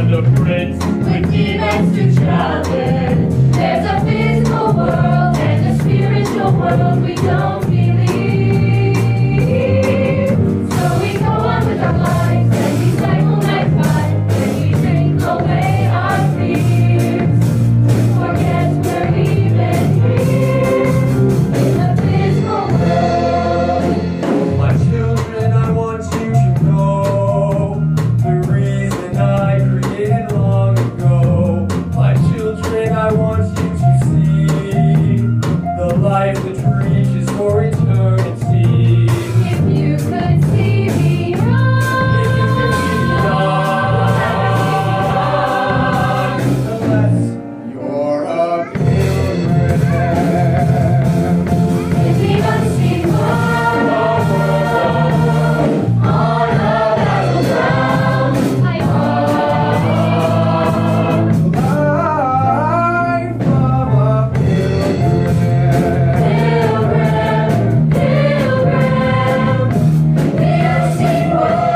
and a prince with demons to challenge. There's a physical world and a spiritual world we don't believe. So we go on with our lives and we cycle night by, and we drink away our fears to forget where we've been here in the physical world. My children, I want you to know the reason I created long ago. My children, I want you to see the life that reaches for eternity. If you could see me run, If you could see me run, unless you're a pilgrim. if we must see one, on a battleground, I Life of a pilgrim. Pilgrim, pilgrim, we have seen worlds.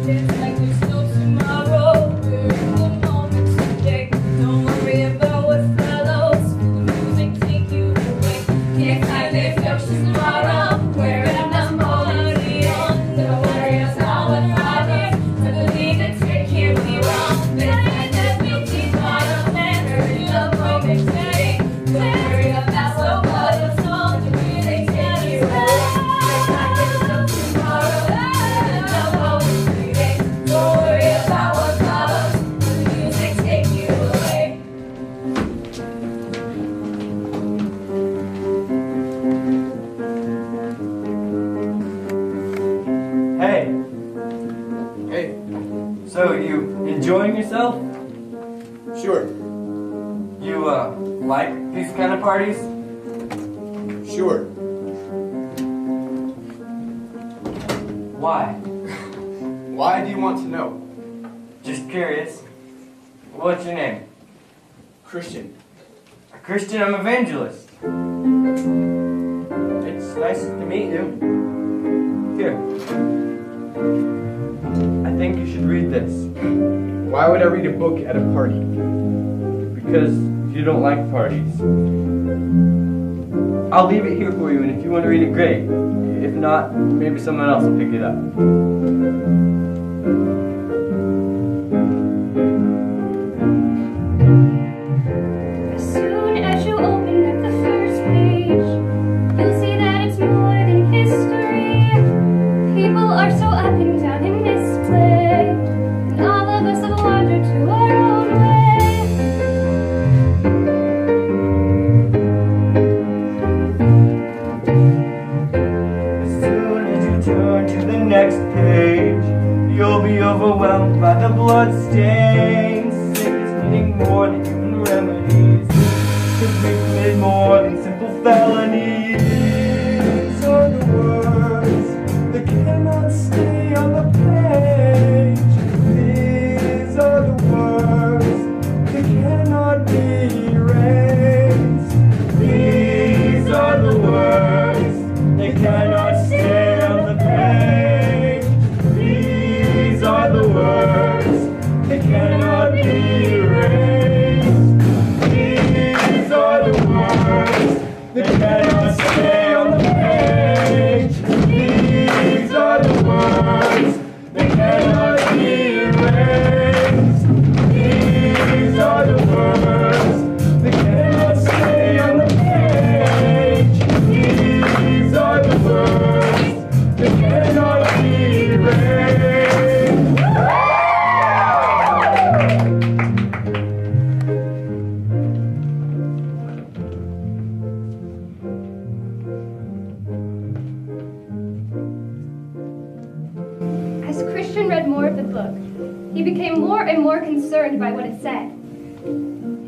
It's like there's no tomorrow. We're in the moment today. Don't worry about what follows. Feel the music take you away. Can't find the ocean tomorrow. We're in the party on. Don't worry about what follows. To believe that it can't be wrong. This night that we keep on our plans. We're in the moment today. Don't worry about what follows. The music take you away. It's like there's no tomorrow. We're in the moment today. Don't worry about what follows. The music take you away. Hey, Hey, so you enjoying yourself? sure, You, like these kind of parties? sure. Why? Why do you want to know? Just curious. What's your name? Christian. A Christian, I'm evangelist. It's nice to meet you. Here. I think you should read this. Why would I read a book at a party? Because you don't like parties. I'll leave it here for you, and if you want to read it, great. If not, maybe someone else will pick it up. As soon as you open up the first page, you'll see that it's more than history. People are so up and down in this play, and all of us have wandered to our own way. As soon as you turn to the next page, you'll be overwhelmed by the blood stains. Sin is needing more than human remedies, 'cause we committed more than simple felonies. These are the words that cannot stay on the page. These are the words that cannot be erased. These are the words that cannot stay on the page. These are the words that cannot be erased. These are the words that cannot stay on the page. These are the words that cannot be erased. These are the words that cannot stay on the page. These are the words that cannot be erased. As Christian read more of the book, he became more and more concerned by what it said.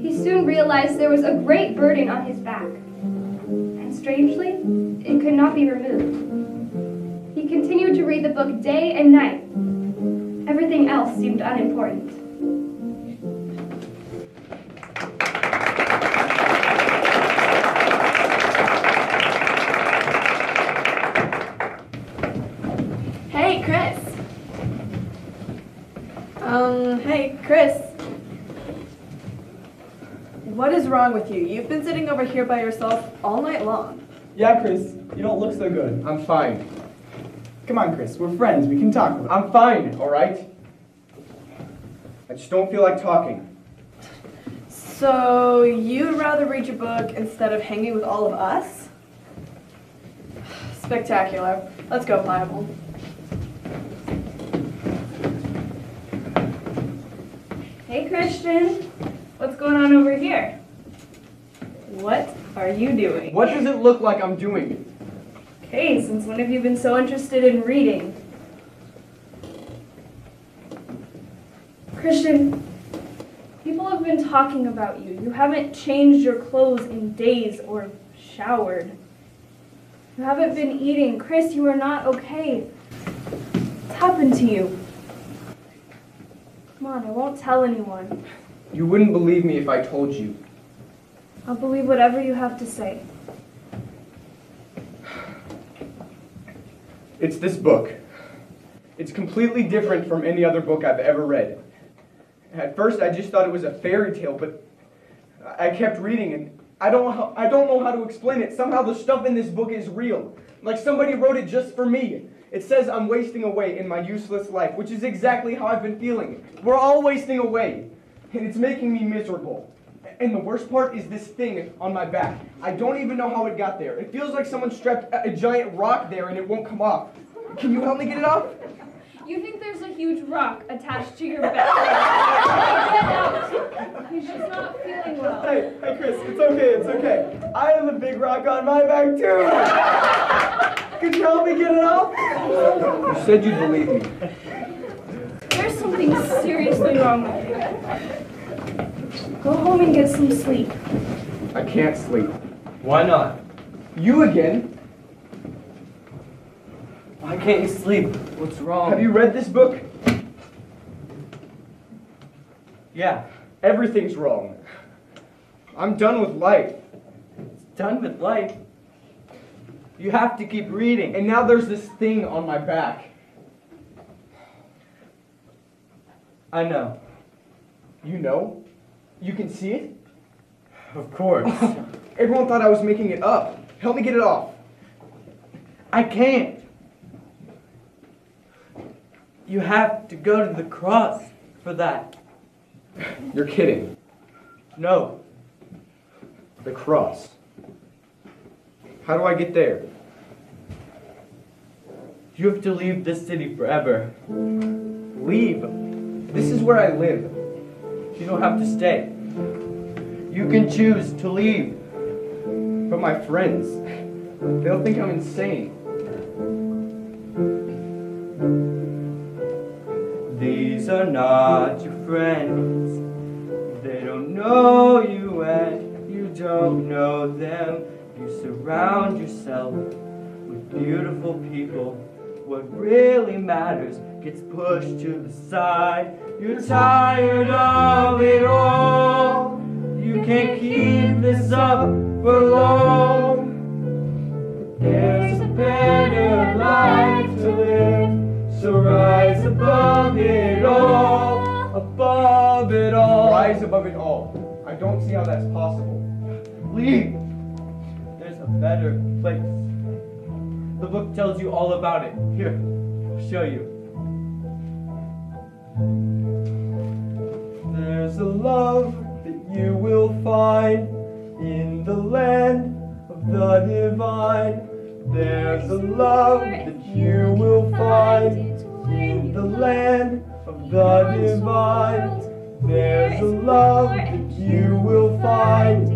He soon realized there was a great burden on his back, and strangely, it could not be removed. He continued to read the book day and night. Everything else seemed unimportant. Hey, Chris. What is wrong with you? You've been sitting over here by yourself all night long. Yeah, Chris, you don't look so good. I'm fine. Come on, Chris, we're friends. We can talk about it. I'm fine, all right? I just don't feel like talking. So, you'd rather read your book instead of hanging with all of us? Spectacular. Let's go, Pliable. Hey, Christian. What's going on over here? What are you doing? What does it look like I'm doing? Hey, since when have you been so interested in reading? Christian, people have been talking about you. You haven't changed your clothes in days or showered. You haven't been eating. Chris, you are not okay. What's happened to you? Come on, I won't tell anyone. You wouldn't believe me if I told you. I'll believe whatever you have to say. It's this book. It's completely different from any other book I've ever read. At first, I just thought it was a fairy tale, but I kept reading, and I don't know how to explain it. Somehow the stuff in this book is real. Like somebody wrote it just for me. It says I'm wasting away in my useless life, which is exactly how I've been feeling. We're all wasting away, and it's making me miserable. And the worst part is this thing on my back. I don't even know how it got there. It feels like someone strapped a giant rock there and it won't come off. Can you help me get it off? You think there's a huge rock attached to your back? Get out. He's just not feeling well. Hey, Chris, it's okay. I have a big rock on my back, too. Could you help me get it off? You said you'd believe me. There's something seriously wrong with you. Go home and get some sleep. I can't sleep. Why not? You again? Why can't you sleep? What's wrong? Have you read this book? Yeah. Everything's wrong. I'm done with life. Done with life. You have to keep reading. And now there's this thing on my back. I know. You know? You can see it? Of course. Everyone thought I was making it up. Help me get it off. I can't. You have to go to the cross for that. You're kidding. No. The cross. How do I get there? You have to leave this city forever. Leave. This is where I live. You don't have to stay. You can choose to leave. But my friends, they'll think I'm insane. These are not your friends. They don't know you and you don't know them. You surround yourself with beautiful people. What really matters gets pushed to the side. You're tired of it all. You can't keep this up for long. There's a better life to live, so rise above it all. Above it all. Rise above it all. I don't see how that's possible. Leave. There's a better place. The book tells you all about it. Here, I'll show you. There's a love that you will find in the land of the divine. There's a love that you will find in the land of the divine. There's a love that you will find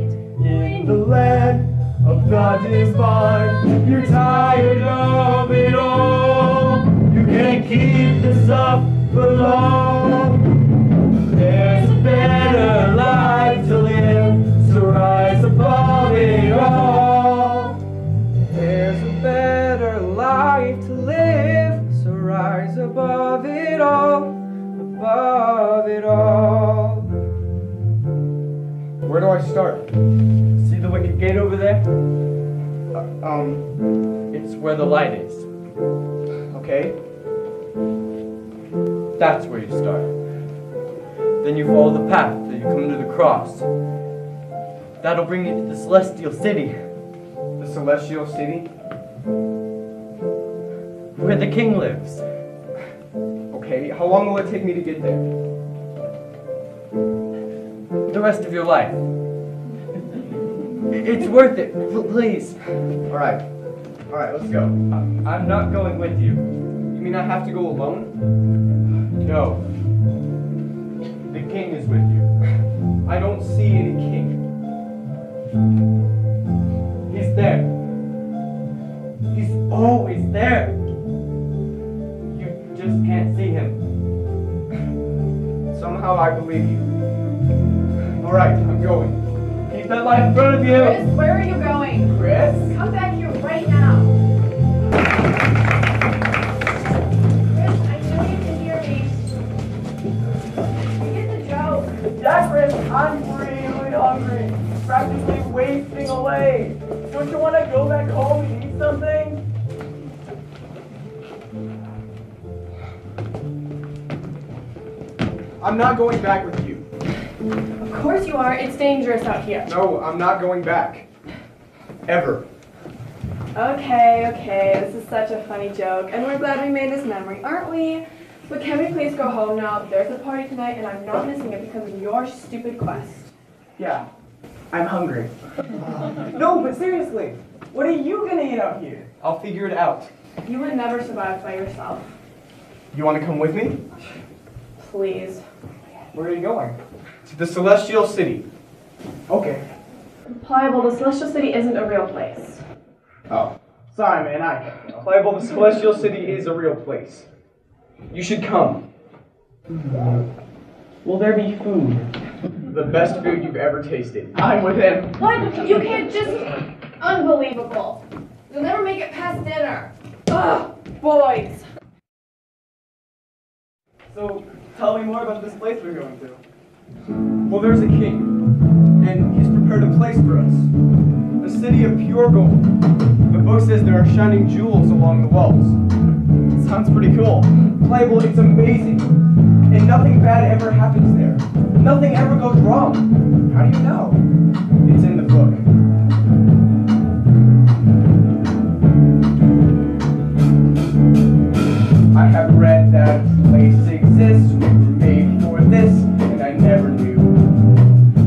in the land of the divine. You're tired of it all. You can't keep this up for long. There's a better life to live, so rise above it all. There's a better life to live, so rise above it all, above it all. Where do I start? See the wicket gate over there? It's where the light is. Okay. That's where you start. Then you follow the path till you come to the cross. That'll bring you to the celestial city. The celestial city? Where the king lives. Okay, how long will it take me to get there? The rest of your life. It's worth it, please. Alright, let's go. I'm not going with you. You mean I have to go alone? No. The king is with you. I don't see any king. He's there. He's always there. You just can't see him. Somehow I believe you. Alright, I'm going. Keep that light in front of you. Chris, where are you going? Chris? Come back here right now. Chris, I know you can hear me. You get the joke. Yeah, Chris, I'm really hungry. Practically wasting away. Don't you want to go back home and eat something? I'm not going back with you. Of course you are. It's dangerous out here. No, I'm not going back. Ever. Okay. This is such a funny joke, and we're glad we made this memory, aren't we? But can we please go home now? There's a party tonight, and I'm not missing it because of your stupid quest. Yeah, I'm hungry. No, but seriously, what are you gonna eat out here? I'll figure it out. You would never survive by yourself. You want to come with me? Please. Where are you going? To the celestial city. Okay. Pliable, the Celestial City isn't a real place. Oh. Sorry, man, Pliable, the celestial city is a real place. You should come. Will there be food? The best food you've ever tasted. I'm with him. What? You can't just... Unbelievable. You'll never make it past dinner. Ugh, boys. So, tell me more about this place we're going to. Well, there's a king, and he's prepared a place for us. A city of pure gold. The book says there are shining jewels along the walls. Sounds pretty cool. Pliable, it's amazing. And nothing bad ever happens there. Nothing ever goes wrong. How do you know? It's in the book. I have read that a place exists. We were made for this, and I never knew.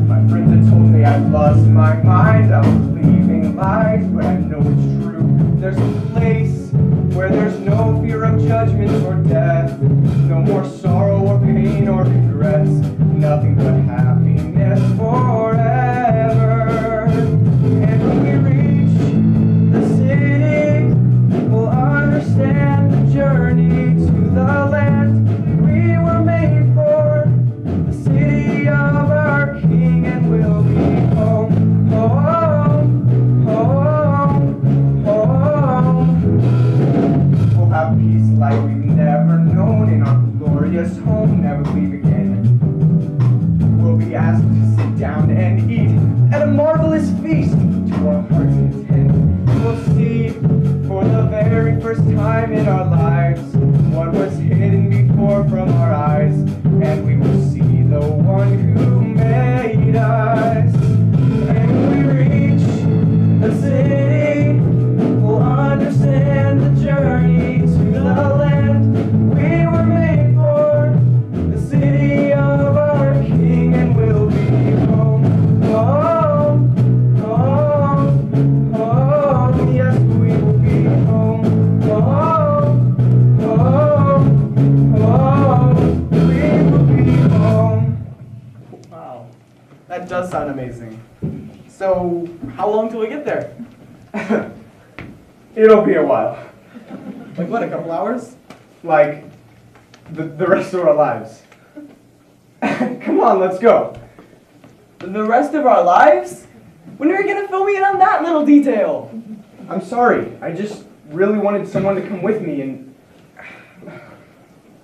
My friends had told me I'd lost my mind. I was believing lies, but I know it's true. There's a place where there's no fear of judgment or death. No more sorrow or pain or regrets. Nothing but happiness forever. And when we reach the city, we'll understand the journey to the land we were made for. The city of our King, and we'll be home, home, home, home. We'll have peace like we've never known in our glorious home, never leave again. We'll be asked to sit down and eat at a marvelous feast to our heart's content. We'll see for the very first time in our lives what was hidden before from our eyes, and we will see the one who made us. And when we reach the city, we'll understand the journey to the land we were made for, the city of our King, and we'll be home, home, home, home. Yes, we will be home, home, home, home. We will be home. Wow, that does sound amazing. So, how long till we get there? It'll be a while. Like what, a couple hours? Like the rest of our lives. Come on, let's go. The rest of our lives? When are you gonna fill me in on that little detail? I'm sorry. I just really wanted someone to come with me, and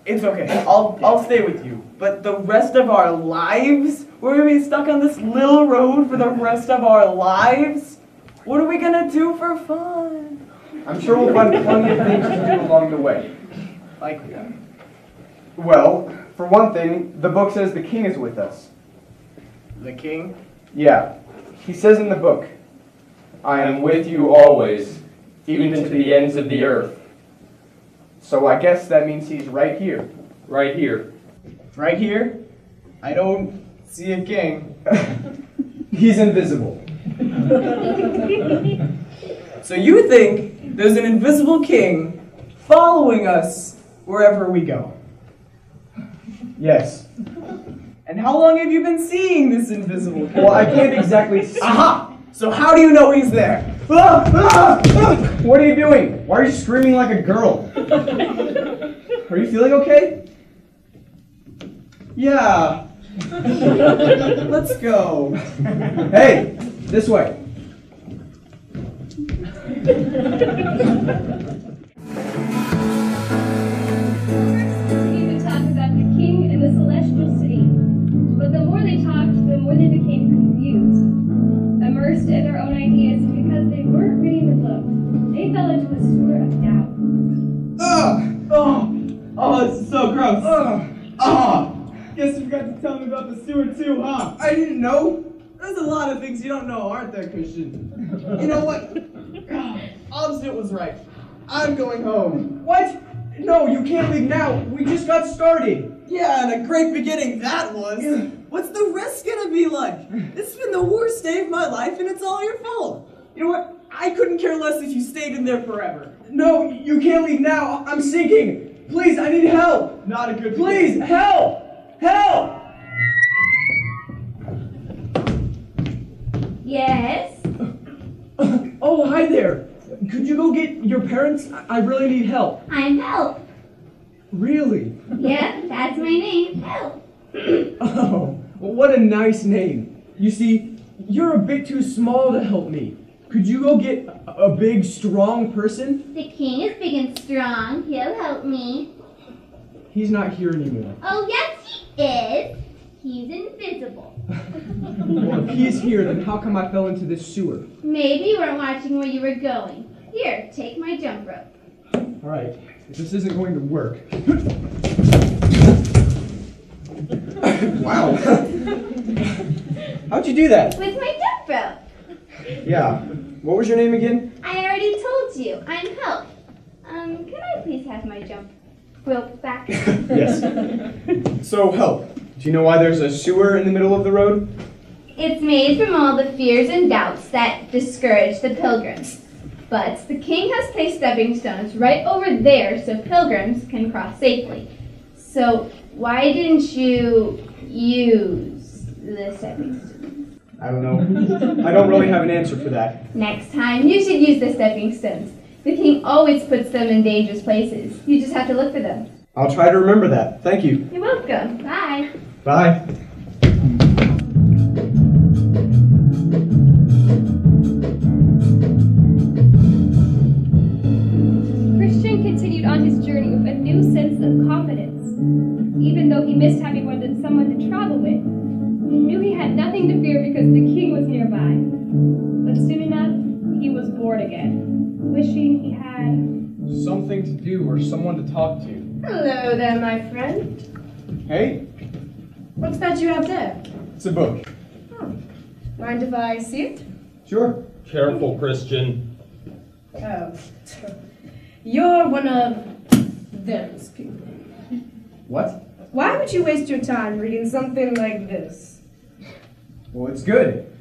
It's okay. I'll stay with you. But the rest of our lives? We're gonna be stuck on this little road for the rest of our lives? What are we gonna do for fun? I'm sure we'll find plenty of things to do along the way. Like, Well, For one thing, the book says the king is with us. The king? Yeah. He says in the book, I am with you always, even to the ends of the earth. So I guess that means he's right here. Right here. Right here? I don't see a king. He's invisible. So you think there's an invisible king following us wherever we go? Yes. And how long have you been seeing this invisible king? Well, I can't exactly see. Aha! So how do you know he's there? What are you doing? Why are you screaming like a girl? Are you feeling okay? Yeah. Let's go. Hey, this way. Continued to talk about the king and the celestial city. But the more they talked, the more they became confused. Immersed in their own ideas, and because they weren't reading the book, they fell into a sewer of doubt. Oh, this is so gross. Guess you forgot to tell me about the sewer too, huh? I didn't know. There's a lot of things you don't know, aren't there, Christian? You know what? Obstinate was right. I'm going home. What? No, you can't leave now. We just got started. Yeah, and a great beginning that was. What's the rest gonna be like? This has been the worst day of my life, and it's all your fault. You know what? I couldn't care less if you stayed in there forever. No, you can't leave now. I'm sinking. Please, I need help. Not a good Please, beginning. help! Help! Yes? Oh, hi there. Could you go get your parents? I really need help. I'm Help. Really? Yep, that's my name, Help. Oh, well, what a nice name. You see, you're a bit too small to help me. Could you go get a big, strong person? The king is big and strong. He'll help me. He's not here anymore. Oh, yes, he is. He's invisible. Well, if he's here, then how come I fell into this sewer? Maybe you weren't watching where you were going. Here, take my jump rope. All right, this isn't going to work. Wow. How'd you do that? With my jump rope. Yeah. What was your name again? I already told you. I'm Help. Can I please have my jump rope back? Yes. So, Help. Do you know why there's a sewer in the middle of the road? It's made from all the fears and doubts that discourage the pilgrims. But the king has placed stepping stones right over there so pilgrims can cross safely. So why didn't you use the stepping stones? I don't know. I don't really have an answer for that. Next time, you should use the stepping stones. The king always puts them in dangerous places. You just have to look for them. I'll try to remember that. Thank you. You're welcome. Bye. Bye. Christian continued on his journey with a new sense of confidence. Even though he missed having someone to travel with, he knew he had nothing to fear because the king was nearby. But soon enough, he was bored again, wishing he had Something to do or someone to talk to. Hello there, my friend. Hey, What's that you have there? it's a book. Mind if I see it? Sure. Careful, Christian. Oh. You're one of those people. What? Why would you waste your time reading something like this? Well, it's good.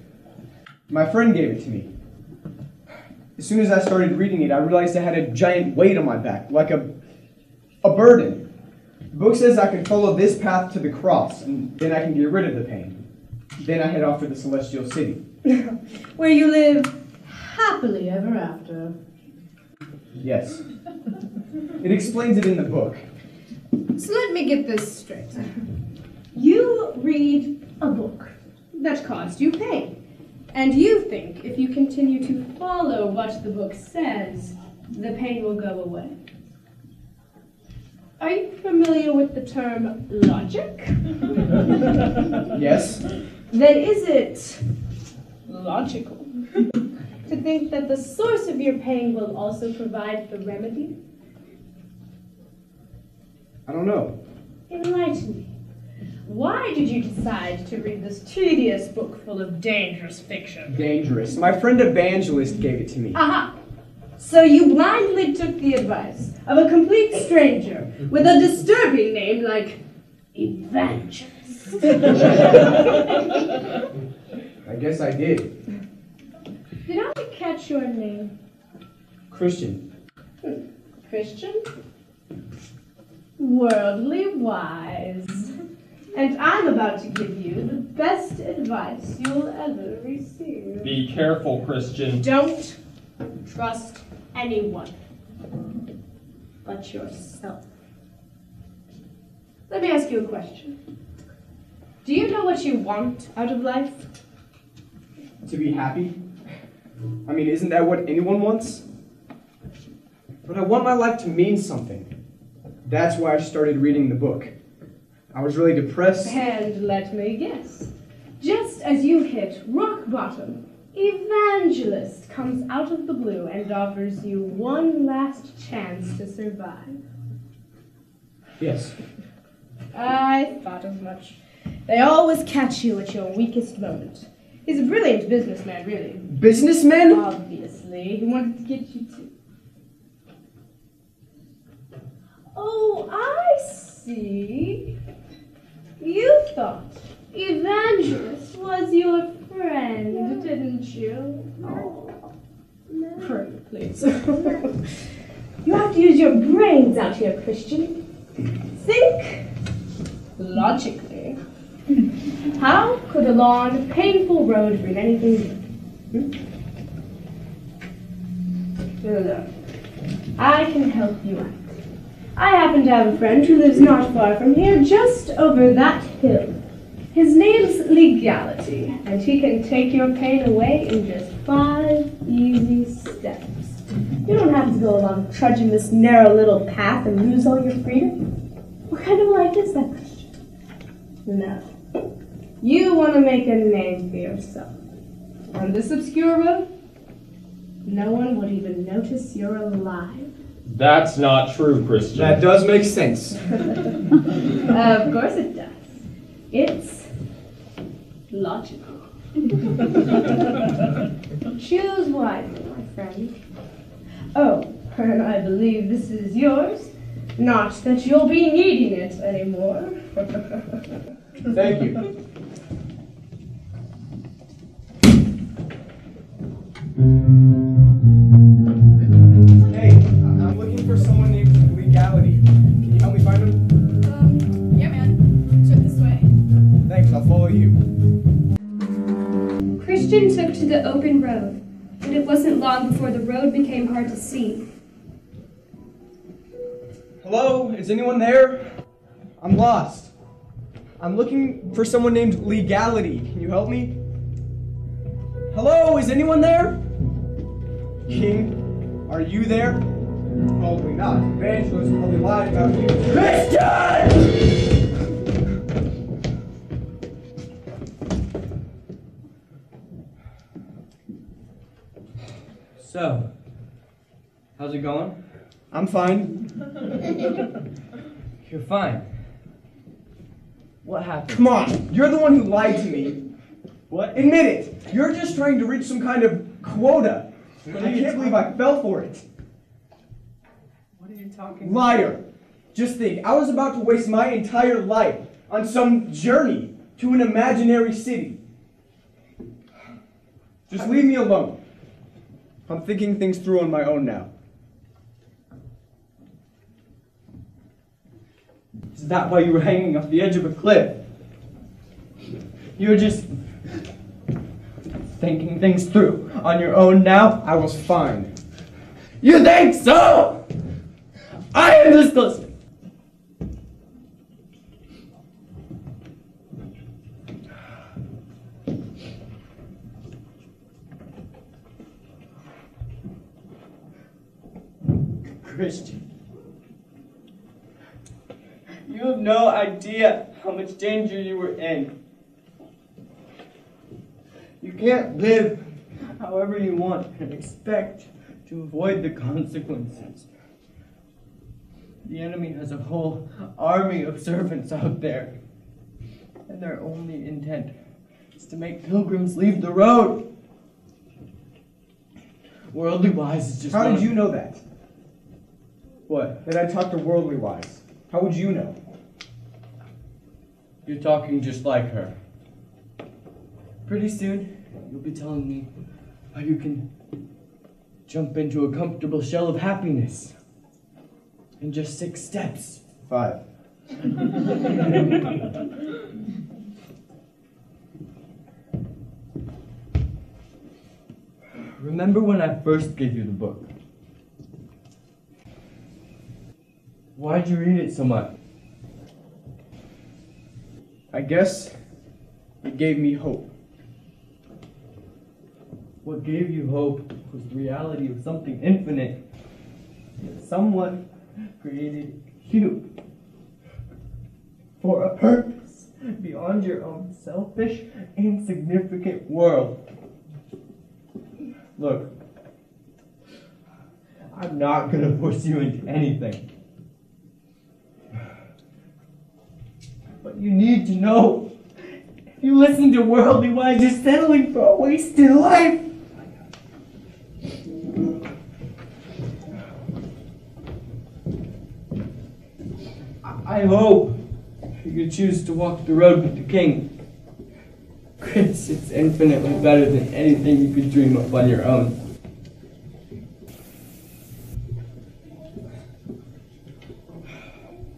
My friend gave it to me. As soon as I started reading it, I realized I had a giant weight on my back, like a burden. The book says I can follow this path to the cross, and then I can get rid of the pain. Then I head off to the celestial city. Where you live happily ever after. Yes. It explains it in the book. So let me get this straight. You read a book that caused you pain. And you think if you continue to follow what the book says, the pain will go away. Are you familiar with the term logic? Yes? Then is it logical to think that the source of your pain will also provide the remedy? I don't know. Enlighten me. Why did you decide to read this tedious book full of dangerous fiction? Dangerous. My friend Evangelist gave it to me. Aha! So you blindly took the advice of a complete stranger with a disturbing name like Evangelist. I guess I did. Did I catch your name? Christian. Christian? Worldly wise. And I'm about to give you the best advice you'll ever receive. Be careful, Christian. Don't trust anyone but yourself. Let me ask you a question. Do you know what you want out of life? To be happy? I mean, isn't that what anyone wants? But I want my life to mean something. That's why I started reading the book. I was really depressed. And let me guess. Just as you hit rock bottom, Evangelist comes out of the blue and offers you one last chance to survive. Yes. I thought as much. They always catch you at your weakest moment. He's a brilliant businessman, really. Businessman? Obviously. He wanted to get you to... Oh, I see. You thought Evangelist was your friend, didn't you? Oh, pray, please. You have to use your brains out here, Christian. Think logically. How could a long, painful road bring anything good? Look, I can help you out. I happen to have a friend who lives not far from here, just over that hill. His name's Legality, and he can take your pain away in just 5 easy steps. You don't have to go along trudging this narrow little path and lose all your freedom. What kind of life is that, Christian? No. You want to make a name for yourself. On this obscure road, no one would even notice you're alive. That's not true, Christian. That does make sense. Of course it does. It's logical. Choose wisely, my friend. Oh, and I believe this is yours. Not that you'll be needing it anymore. Thank you. Hey, I'm looking for someone named Legality. Can you help me find him? Yeah, man. Straight this way. Thanks, I'll follow you. Christian took to the open road, and it wasn't long before the road became hard to see. Hello, is anyone there? I'm lost. I'm looking for someone named Legality. Can you help me? Hello, is anyone there? King, are you there? Probably not. Evangelist probably lied about you. Christian! So, how's it going? I'm fine. You're fine. What happened? Come on, you're the one who lied to me. What? Admit it. You're just trying to reach some kind of quota. I can't believe I fell for it. What are you talking about? Liar. Just think, I was about to waste my entire life on some journey to an imaginary city. Just leave me alone. I'm thinking things through on my own now. Is that why you were hanging off the edge of a cliff? You were just thinking things through on your own now? I was fine. You think so? I am disgusted. Christian, you have no idea how much danger you were in. You can't live however you want and expect to avoid the consequences. The enemy has a whole army of servants out there. And their only intent is to make pilgrims leave the road. Worldly wise is just How one did of- you know that? What? That I talked to worldly wise. How would you know? You're talking just like her. Pretty soon, you'll be telling me how you can jump into a comfortable shell of happiness in just 6 steps. 5. Remember when I first gave you the book? Why'd you read it so much? I guess it gave me hope. What gave you hope was the reality of something infinite. Someone created you for a purpose beyond your own selfish, insignificant world. Look, I'm not going to force you into anything. But you need to know, if you listen to worldly wise, you're settling for a wasted life. I hope you choose to walk the road with the king. Chris, it's infinitely better than anything you could dream up on your own.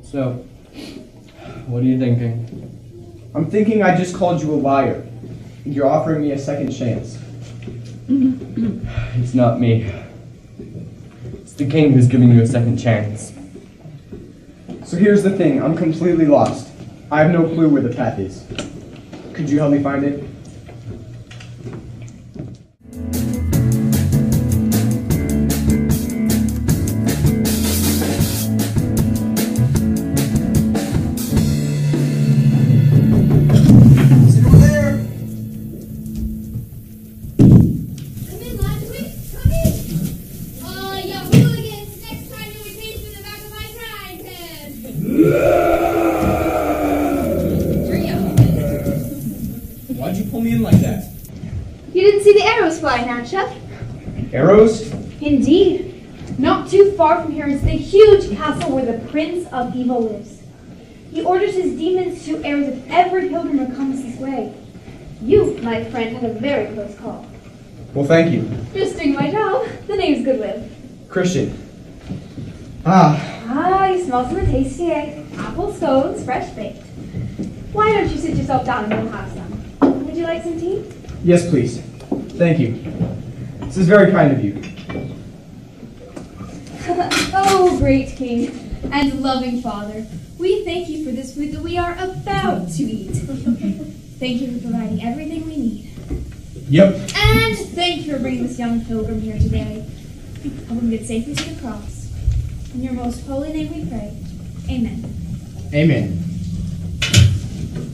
So, what are you thinking? I'm thinking I just called you a liar, and you're offering me a second chance. It's not me. It's the king who's giving you a second chance. So here's the thing, I'm completely lost. I have no clue where the path is. Could you help me find it? Why'd you pull me in like that? You didn't see the arrows flying out, Chef? Arrows? Indeed. Not too far from here is the huge castle where the Prince of Evil lives. He orders his demons to shoot arrows at every pilgrim who comes his way. You, my friend, had a very close call. Well, thank you. Just doing my job. The name's Goodwill. Christian. You smell some of the tasty egg. Apple scones, fresh baked. Why don't you sit yourself down and we'll have some? Would you like some tea? Yes, please. Thank you. This is very kind of you. Oh, great King and loving Father, we thank you for this food that we are about to eat. Thank you for providing everything we need. Yep. And thank you for bringing this young pilgrim here today. Help him get safely to the cross. In your most holy name we pray. Amen. Amen.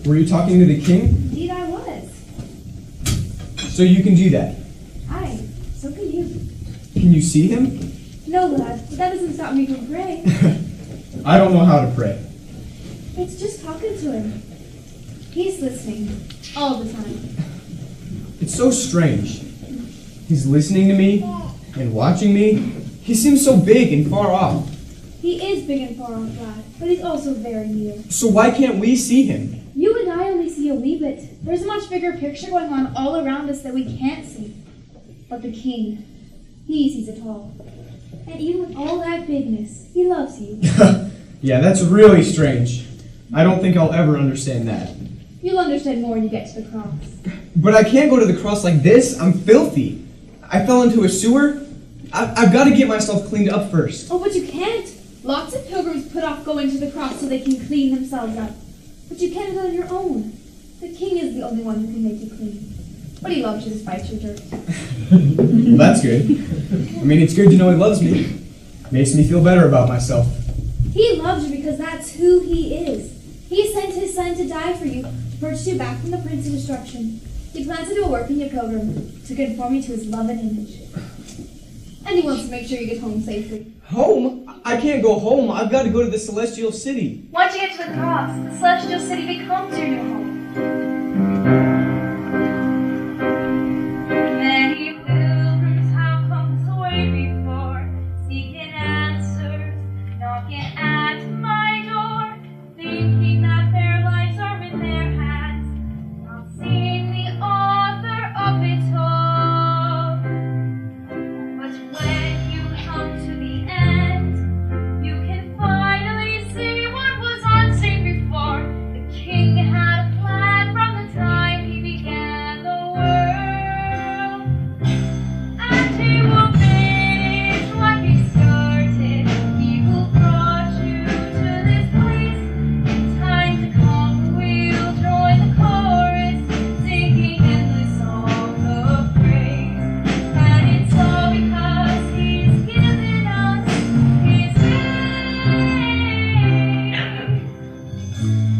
Were you talking to the king? Indeed I was. So you can do that. Aye, so can you. Can you see him? No, lad, but that doesn't stop me from praying. I don't know how to pray. It's just talking to him. He's listening all the time. It's so strange. He's listening to me and watching me. He seems so big and far off. He is big and far off, lad, but he's also very near. So why can't we see him? You and I only see a wee bit. There's a much bigger picture going on all around us that we can't see. But the king, he sees it all. And even with all that bigness, he loves you. Yeah, that's really strange. I don't think I'll ever understand that. You'll understand more when you get to the cross. But I can't go to the cross like this. I'm filthy. I fell into a sewer. I've got to get myself cleaned up first. Oh, but you can't. Lots of pilgrims put off going to the cross so they can clean themselves up. But you can't do it on your own. The king is the only one who can make you clean. But he loves you despite your dirt. Well, that's good. I mean, it's good to know he loves me. Makes me feel better about myself. He loves you because that's who he is. He sent his son to die for you, to purchase you back from the prince of destruction. He plans to do a work in you, pilgrim, to conform you to his love and image. And he wants to make sure you get home safely. Home? I can't go home. I've got to go to the celestial city. Once you get to the cross, the celestial city becomes your new home. Many pilgrims have come this way before, seeking answers, knocking at my door, thinking that their lives are in their hands, not seeing the author of it all. But when you come to the end, you can finally see what was unseen before. The king had a plan from the time he began the world, and he will finish what he started. He will brought you to this place. In time to come, we'll join the chorus, singing endless songs of praise. And it's all because he's given us his name.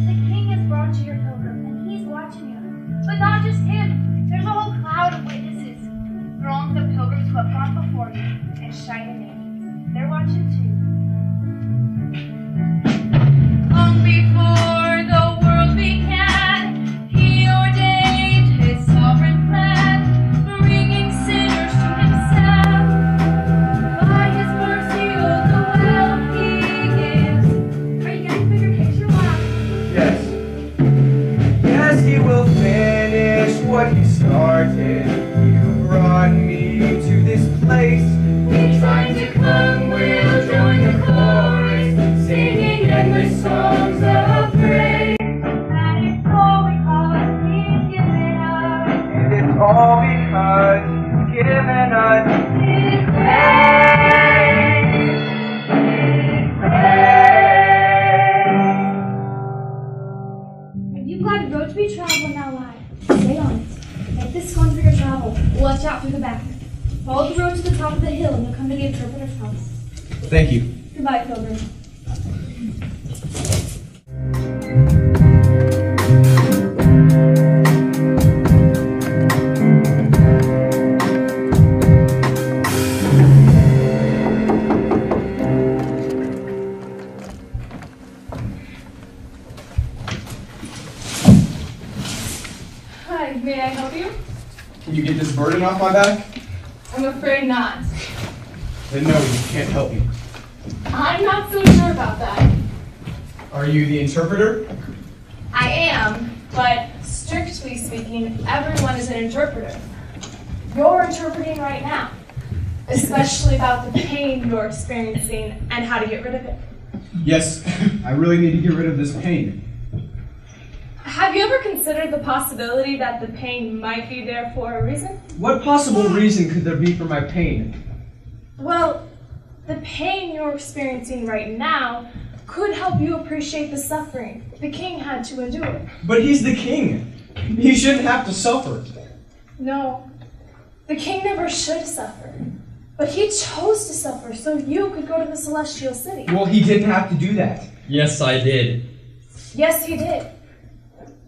The king has brought you your pilgrim, and he's watching you. But not just him. There's a whole cloud of witnesses. Throngs of pilgrims who have gone before you, and shining angels. They're watching too. Long before the world began, he ordained his sovereign plan, bringing sinners to himself. By his mercy, all the wealth he gives. Are you getting a bigger picture? Wow. Yes. Yes, he will finish what he started. You brought me to this place. In time to come, we'll join the chorus, singing endless songs of praise. And it's all because he's given us And it's all because he's given us his grace. You've got a road to be traveling now, lad. Stay on it. Make this fun for your travel. Watch out through the back. Follow the road to the top of the hill and you'll come to the interpreter's house. Thank you. Goodbye, pilgrim. Hi, may I help you? Can you get this burden off my back? I'm afraid not. Then no, you can't help me. I'm not so sure about that. Are you the interpreter? I am, but strictly speaking, everyone is an interpreter. You're interpreting right now, especially about the pain you're experiencing and how to get rid of it. Yes, I really need to get rid of this pain. Have you ever considered the possibility that the pain might be there for a reason? What possible reason could there be for my pain? Well, the pain you're experiencing right now could help you appreciate the suffering the king had to endure. But he's the king. He shouldn't have to suffer. No, the king never should suffer. But he chose to suffer so you could go to the celestial city. Well, he didn't have to do that. Yes, I did. Yes, he did.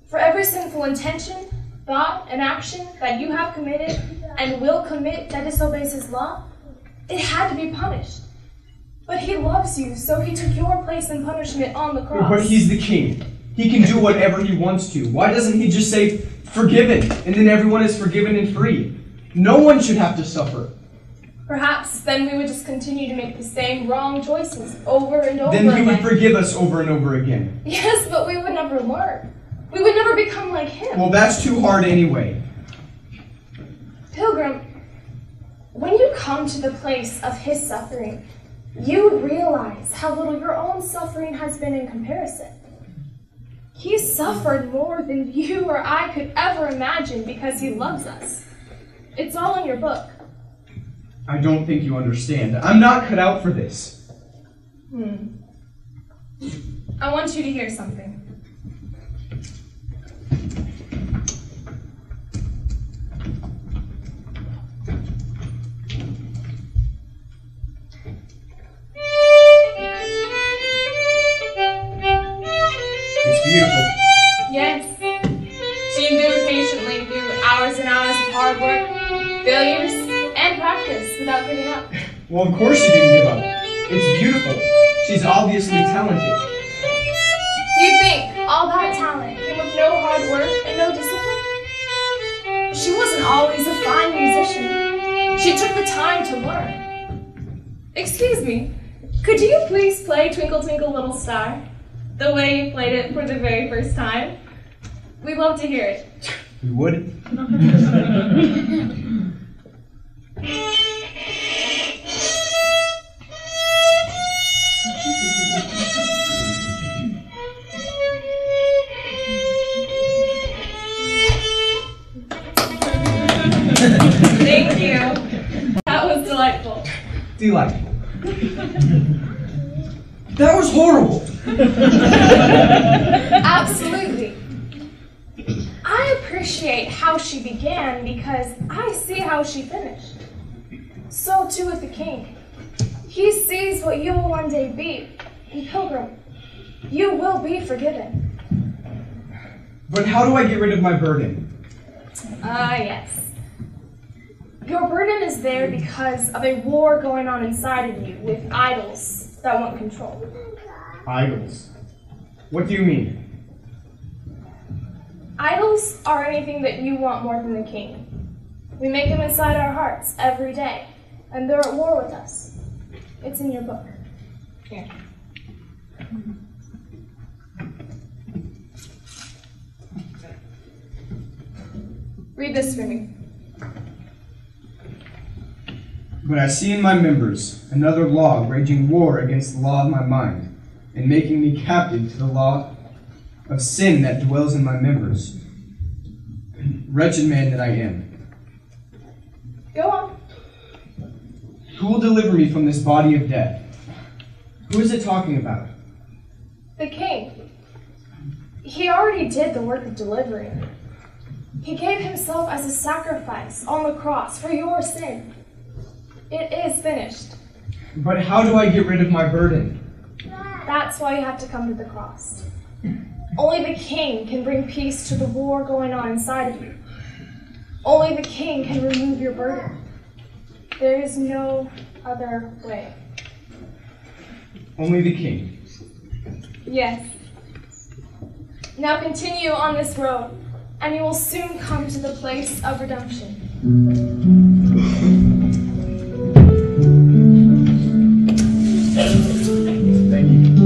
For every sinful intention, thought, and action that you have committed and will commit that disobeys his law, it had to be punished. But he loves you, so he took your place in punishment on the cross. But he's the king. He can do whatever he wants to. Why doesn't he just say, forgiven, and then everyone is forgiven and free? No one should have to suffer. Perhaps then we would just continue to make the same wrong choices over and over Then he again. would forgive us over and over again. Yes, but we would never learn. We would never become like him. Well, that's too hard anyway. Pilgrim, when you come to the place of his suffering, you would realize how little your own suffering has been in comparison. He suffered more than you or I could ever imagine because he loves us. It's all in your book. I don't think you understand. I'm not cut out for this. I want you to hear something. It's beautiful. Yes. She endured patiently through hours and hours of hard work, failures, and practice without giving up. Well, of course she didn't give up. It's beautiful. She's obviously talented. You think all that talent came with no hard work and no discipline? She wasn't always a fine musician. She took the time to learn. Excuse me, could you please play Twinkle Twinkle Little Star the way you played it for the very first time? We'd love to hear it. We would. Thank you. That was delightful. Delightful. That was horrible. Absolutely. I appreciate how she began because I see how she finished. So too with the king. He sees what you will one day be. In Pilgrim, you will be forgiven. But how do I get rid of my burden? Yes. Your burden is there because of a war going on inside of you with idols that want control. Idols? What do you mean? Idols are anything that you want more than the king. We make them inside our hearts every day, and they're at war with us. It's in your book. Here. Read this for me. But I see in my members another law raging war against the law of my mind, and making me captive to the law of sin that dwells in my members. Wretched man that I am. Go on. Who will deliver me from this body of death? Who is it talking about? The king. He already did the work of delivering. He gave himself as a sacrifice on the cross for your sin. It is finished. But how do I get rid of my burden? That's why you have to come to the cross. Only the king can bring peace to the war going on inside of you. Only the king can remove your burden. There is no other way. Only the king. Yes. Now continue on this road, and you will soon come to the place of redemption. Thank you.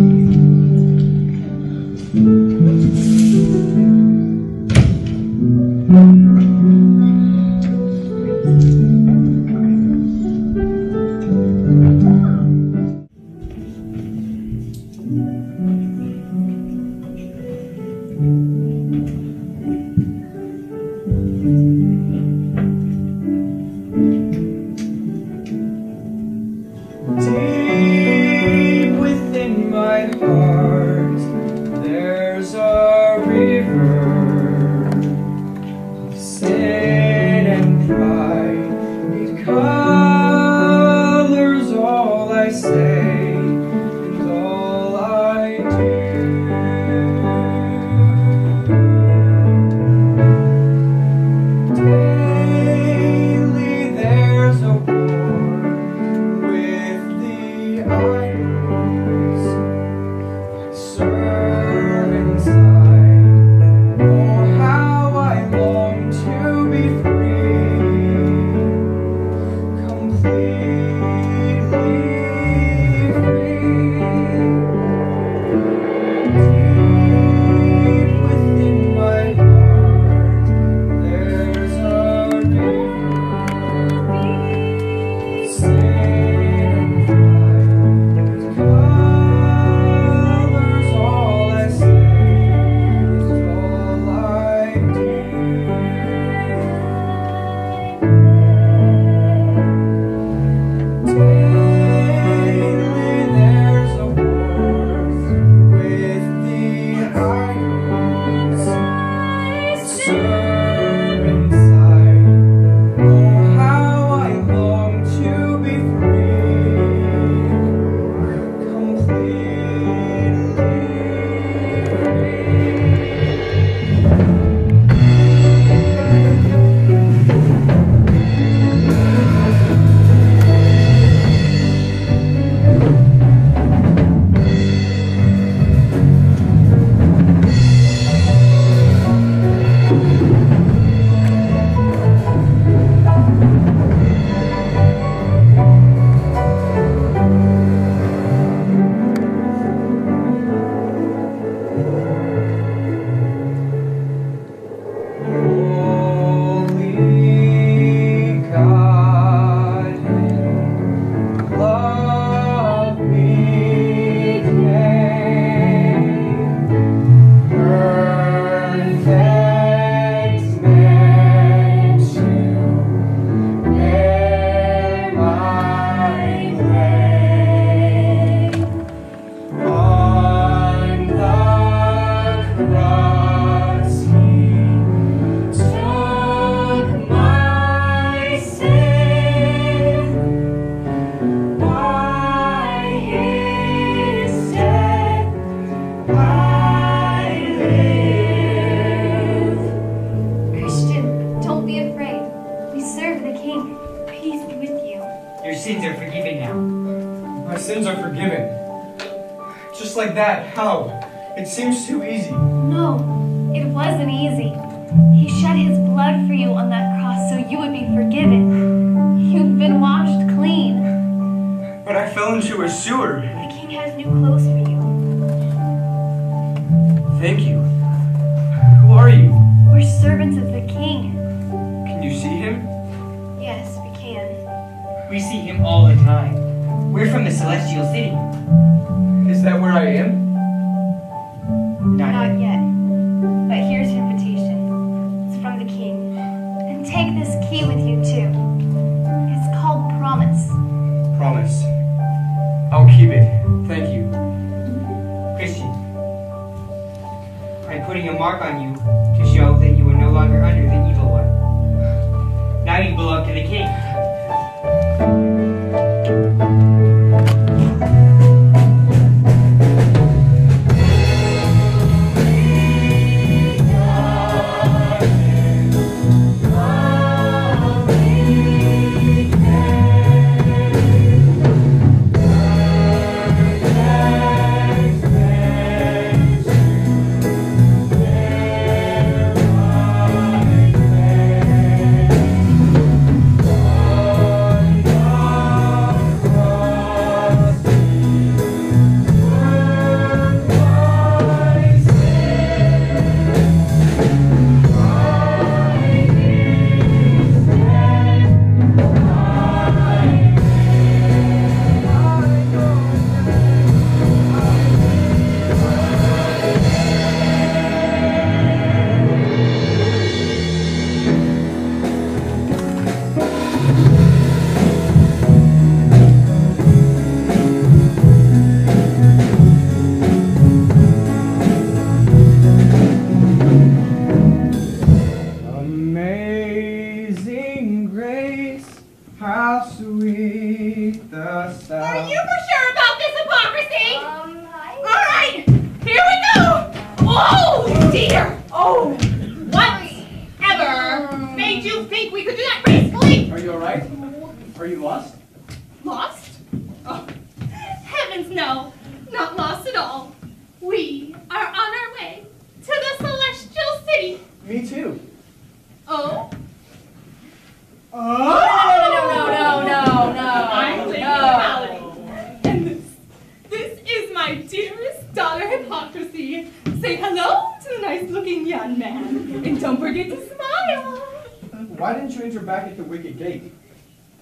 sins are forgiven. Just like that. How? It seems too easy. No, it wasn't easy. He shed his blood for you on that cross so you would be forgiven. You've been washed clean. But I fell into a sewer. The king has new clothes for you. Thank you. Who are you? We're servants of the king. Can you see him? Yes, we can. We see him all the time. We're from the celestial city. Is that where I am? Not yet. But here's your invitation. It's from the king. And take this key with you too. It's called Promise. Promise. I'll keep it. Thank you. Christian, I'm putting a mark on you to show that you are no longer under the evil one. Now you belong to the king.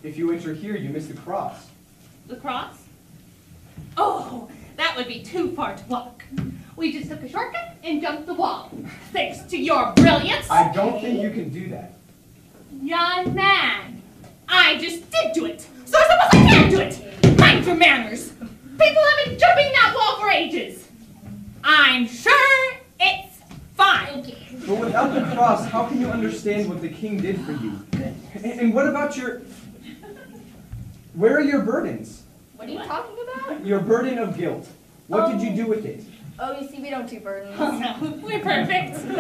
If you enter here, you miss the cross. The cross? Oh, that would be too far to walk. We just took a shortcut and jumped the wall. Thanks to your brilliance. I don't think you can do that. Young man, I just did do it. So I suppose I can do it. Mind your manners. People have been jumping that wall for ages. I'm sure it's fine. But without the cross, how can you understand what the king did for you? And what about your... Where are your burdens? What are you talking about? Your burden of guilt. What did you do with it? Oh, you see, we don't do burdens. Oh, no, we're perfect. If you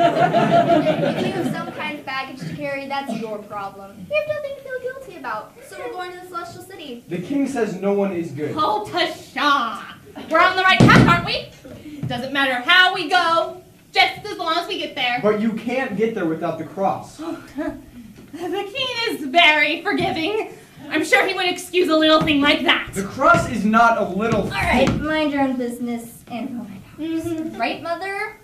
have some kind of baggage to carry, that's your problem. We have nothing to feel guilty about, so we're going to the Celestial City. The king says no one is good. Oh, Tasha! We're on the right path, aren't we? Doesn't matter how we go, just as long as we get there. But you can't get there without the cross. Oh, the king is very forgiving. I'm sure he would excuse a little thing like that. The cross is not a little thing. All right, mind your own business and go my house. Right, Mother?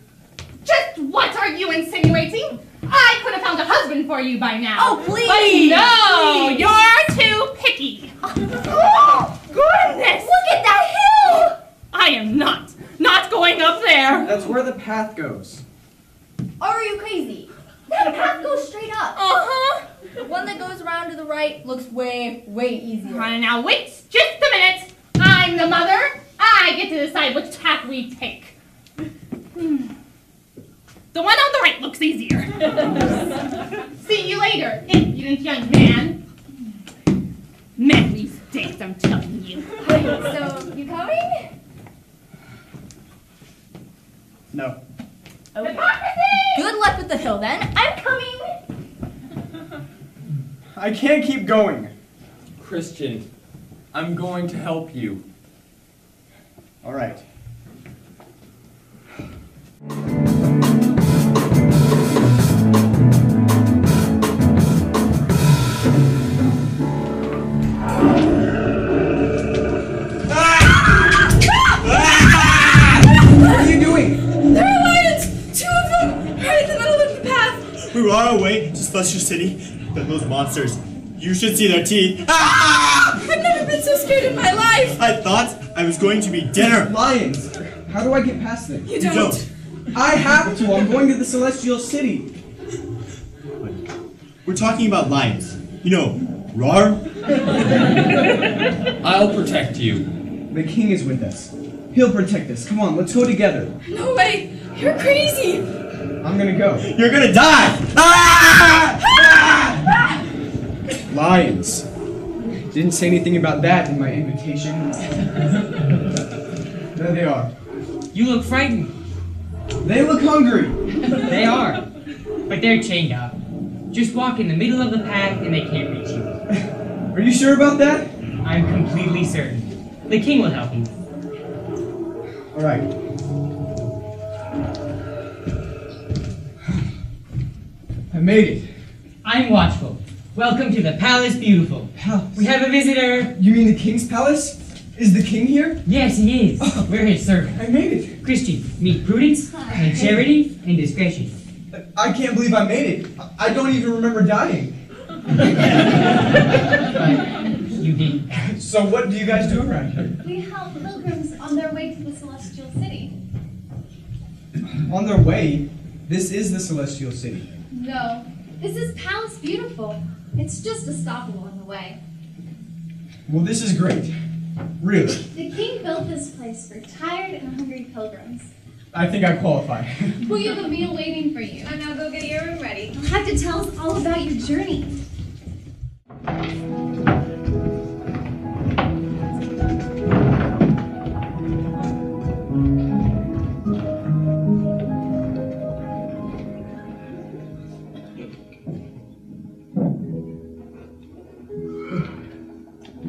Just what are you insinuating? I could have found a husband for you by now. Oh, please! But no, please. You're too picky. Oh, goodness! Look at that hill! I am not going up there. That's where the path goes. Are you crazy? That path goes straight up. Uh-huh. The one that goes around to the right looks way, way easier. Now wait just a minute. I'm the mother. I get to decide which path we take. The one on the right looks easier. See you later, impudent young man. Man these days, I'm telling you. Wait, so you coming? No. Okay. Good luck with the hill then. I'm coming. I can't keep going. Christian, I'm going to help you. All right. What are you doing? There are lions! 2 of them! Right in the middle of the path! We were on our way to Celestial City, but those monsters, you should see their teeth. I've never been so scared in my life! I thought I was going to be dinner. Lions! How do I get past them? You don't. I have to! I'm going to the Celestial City! We're talking about lions. You know, roar. I'll protect you. The king is with us. He'll protect us. Come on, let's go together. No way! You're crazy! I'm gonna go. You're gonna die! Ah! Ah! Lions. Didn't say anything about that in my invitation. There they are. You look frightened. They look hungry. They are. But they're chained up. Just walk in the middle of the path and they can't reach you. Are you sure about that? I'm completely certain. The king will help you. All right. I made it. I'm watchful. Welcome to the Palace Beautiful. Palace? We have a visitor. You mean the king's palace? Is the king here? Yes, he is. We're his servants. I made it. Christian, meet prudence and charity and discretion. I can't believe I made it. I don't even remember dying. You did. So what do you guys do around here? We help pilgrims on their way to the Celestial City. On their way? This is the Celestial City. No, this is Palace Beautiful. It's just a stop along the way. Well, this is great. Really. The king built this place for tired and hungry pilgrims. I think I qualify. Well, you have a meal waiting for you. And now go get your room ready. You'll have to tell us all about your journey.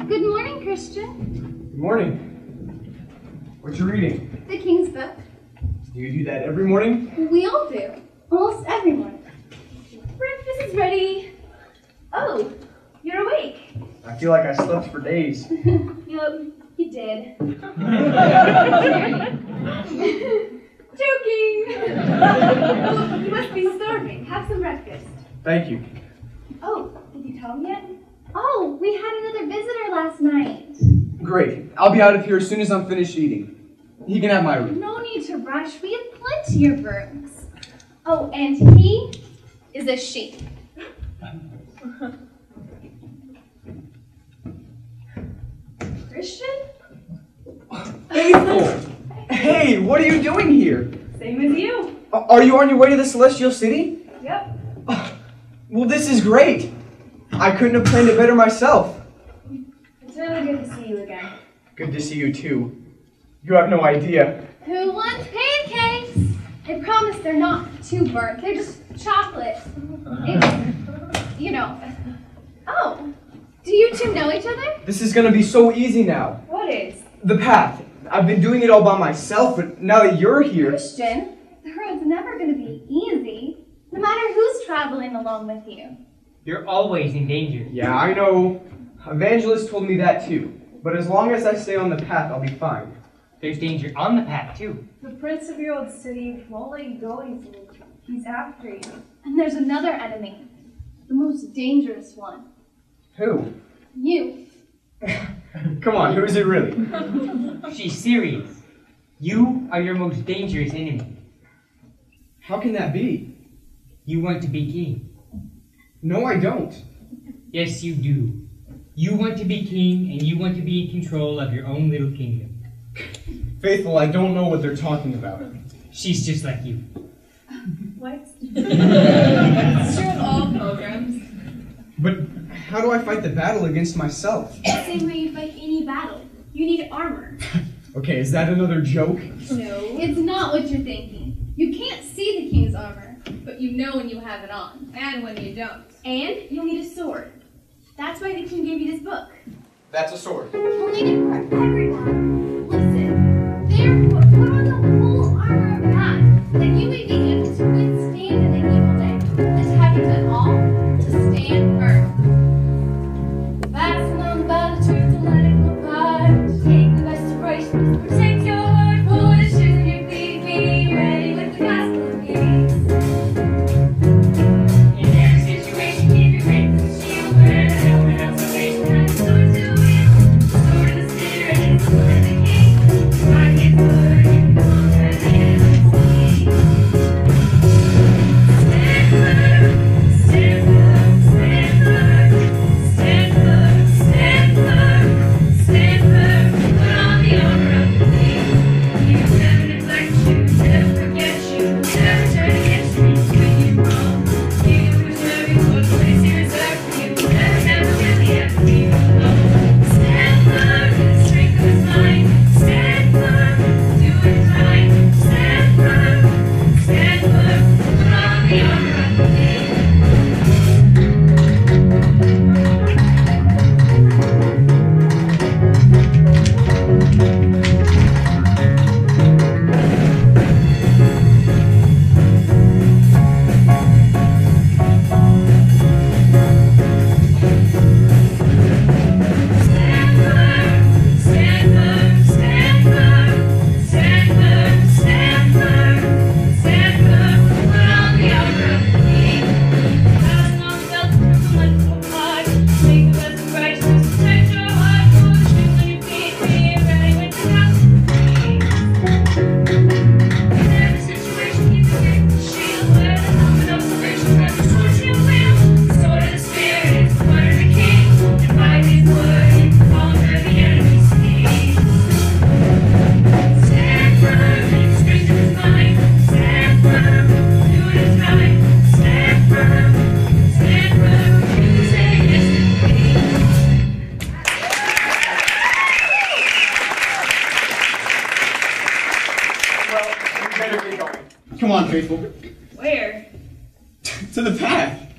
Good morning, Christian. Good morning. What you reading? The King's Book. Do you do that every morning? We all do. Almost every morning. Breakfast is ready. Oh, you're awake. I feel like I slept for days. Yep, you did. Joking. Oh, you must be starving. Have some breakfast. Thank you. Oh, did you tell him yet? Oh, we had another visitor last night. Great. I'll be out of here as soon as I'm finished eating. He can have my room. No need to rush. We have plenty of rooms. Oh, and he is a sheep. Christian? Faithful! Hey, what are you doing here? Same as you. Are you on your way to the Celestial City? Yep. Well, this is great. I couldn't have planned it better myself. It's really good to see you again. Good to see you too. You have no idea. Who wants pancakes? I promise they're not too burnt. They're just chocolate. It's, you know. Oh, do you two know each other? This is gonna be so easy now. What is? The path. I've been doing it all by myself, but now that you're here... Christian, the road's never going to be easy, no matter who's traveling along with you. You're always in danger. Yeah, I know. Evangelist told me that too. But as long as I stay on the path, I'll be fine. There's danger on the path, too. The prince of your old city won't let you go easily. He's after you. And there's another enemy, the most dangerous one. Who? You. Come on, who is it really? She's serious. You are your most dangerous enemy. How can that be? You want to be king. No, I don't. Yes, you do. You want to be king, and you want to be in control of your own little kingdom. Faithful, I don't know what they're talking about. She's just like you. What? It's true of all pilgrims. But how do I fight the battle against myself? The same way you fight any battle. You need armor. Okay, is that another joke? No. It's not what you're thinking. You can't see the king's armor, but you know when you have it on. And when you don't. And you'll need a sword. That's why the king gave you this book. That's a sword. We'll need it for everyone. Listen, faithful. Where? To the path.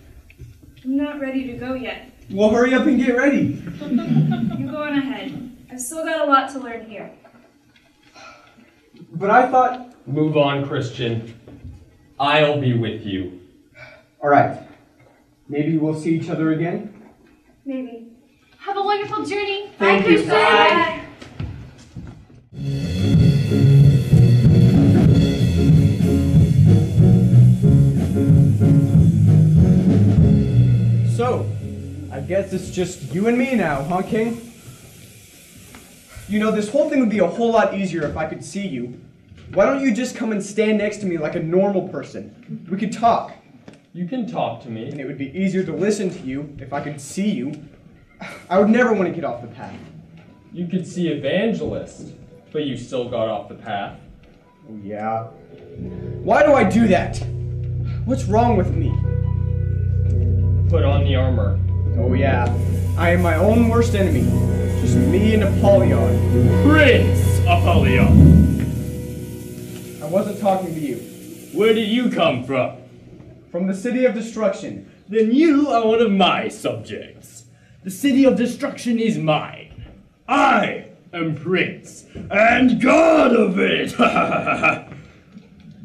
I'm not ready to go yet. Well, hurry up and get ready. You go on ahead. I've still got a lot to learn here. But I thought... Move on, Christian. I'll be with you. All right. Maybe we'll see each other again? Maybe. Have a wonderful journey. Thank Bye, you. Christian. Bye. So, I guess it's just you and me now, huh, King? You know, this whole thing would be a whole lot easier if I could see you. Why don't you just come and stand next to me like a normal person? We could talk. You can talk to me. And it would be easier to listen to you if I could see you. I would never want to get off the path. You could see Evangelist, but you still got off the path. Oh, yeah. Why do I do that? What's wrong with me? Put on the armor. Oh, yeah. I am my own worst enemy. Just me and Apollyon. Prince Apollyon! I wasn't talking to you. Where did you come from? From the City of Destruction. Then you are one of my subjects. The City of Destruction is mine. I am Prince and God of it!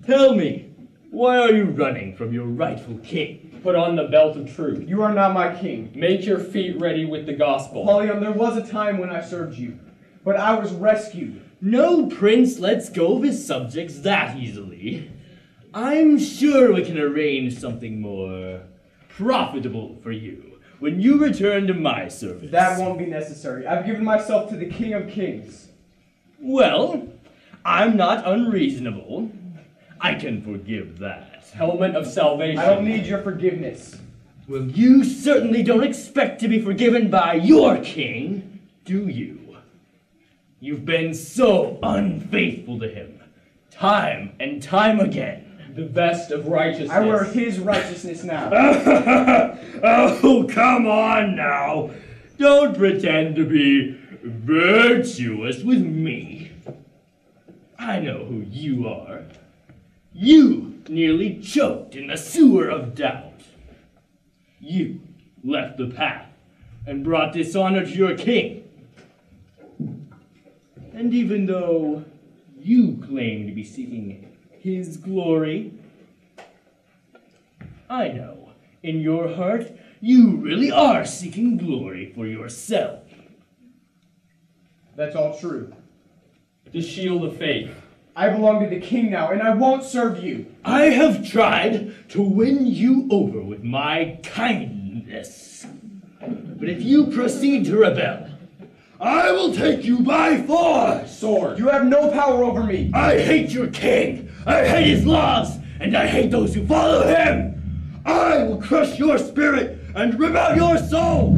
Tell me, why are you running from your rightful king? Put on the belt of truth. You are not my king. Make your feet ready with the gospel. Apollyon, there was a time when I served you, but I was rescued. No prince lets go of his subjects that easily. I'm sure we can arrange something more profitable for you when you return to my service. That won't be necessary. I've given myself to the King of Kings. Well, I'm not unreasonable. I can forgive that. Helmet of salvation. I don't need your forgiveness. Well, you certainly don't expect to be forgiven by your king, do you? You've been so unfaithful to him, time and time again. The vest of righteousness. I wear his righteousness now. Oh, come on now. Don't pretend to be virtuous with me. I know who you are. You nearly choked in the sewer of doubt. You left the path and brought dishonor to your king. And even though you claim to be seeking his glory, I know in your heart you really are seeking glory for yourself. That's all true. The shield of faith. I belong to the king now, and I won't serve you. I have tried to win you over with my kindness. But if you proceed to rebel, I will take you by force! Sword. You have no power over me. I hate your king. I hate his laws. And I hate those who follow him. I will crush your spirit and rip out your soul.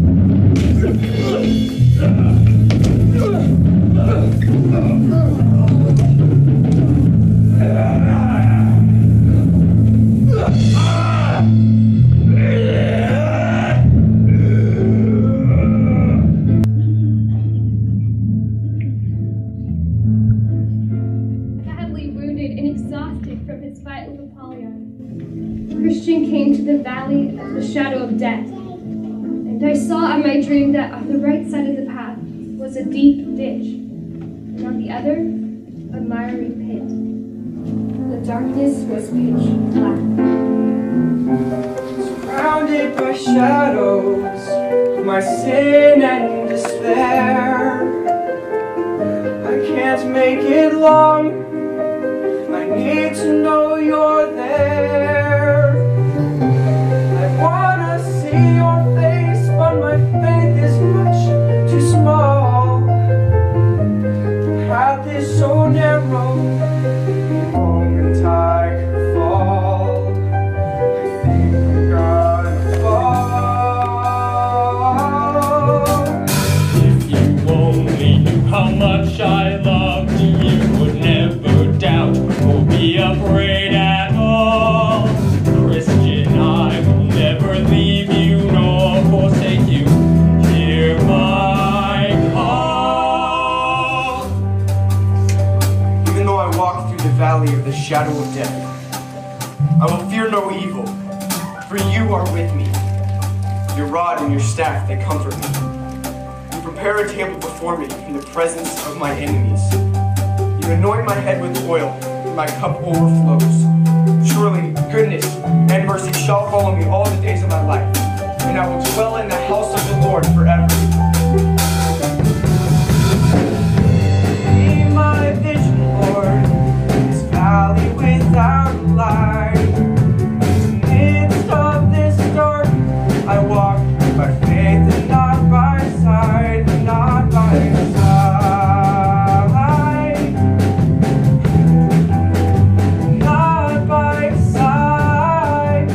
Badly wounded and exhausted from his fight with Apollyon, Christian came to the valley of the shadow of death, and I saw in my dream that on the right side of the path was a deep ditch, and on the other, a miry pit. The darkness was pitch black. Surrounded by shadows, my sin and despair. I can't make it long. I need to know you're there. I wanna see your face, but my faith is much too small. The path is so narrow, long and I could fall. I think I'm gonna fall. If you only knew how much I loved you, you would never doubt or be afraid at all. Christian, I will never leave you nor forsake you. Hear my call. Even though I walk through the valley of the shadow of death, I will fear no evil, for you are with me. Your rod and your staff, they comfort me. You prepare a table before me in the presence of my enemies. You anoint my head with oil, and my cup overflows. Surely goodness and mercy shall follow me all the days of my life, and I will dwell in the house of the Lord forever. Be my vision, Lord, this valley without light. In the midst of this dark, I walk by faith and not by sight, not by sight, not by sight.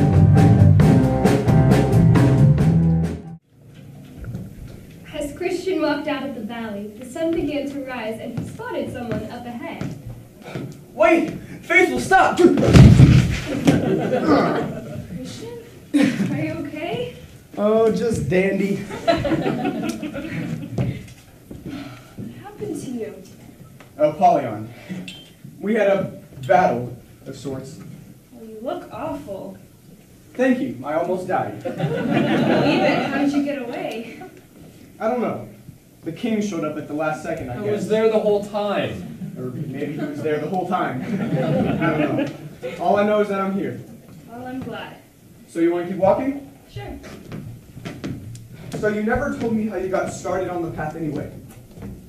As Christian walked out of the valley, the sun began to rise and he spotted someone up ahead. Wait! Faithful, stop! Christian? Are you okay? Oh, just dandy. What happened to you? Apollyon. We had a battle of sorts. Well, you look awful. Thank you. I almost died. Believe it. How did you get away? I don't know. The king showed up at the last second, I guess. I was there the whole time. Or maybe he was there the whole time. I don't know. All I know is that I'm here. Well, I'm glad. So you want to keep walking? Sure. So you never told me how you got started on the path anyway.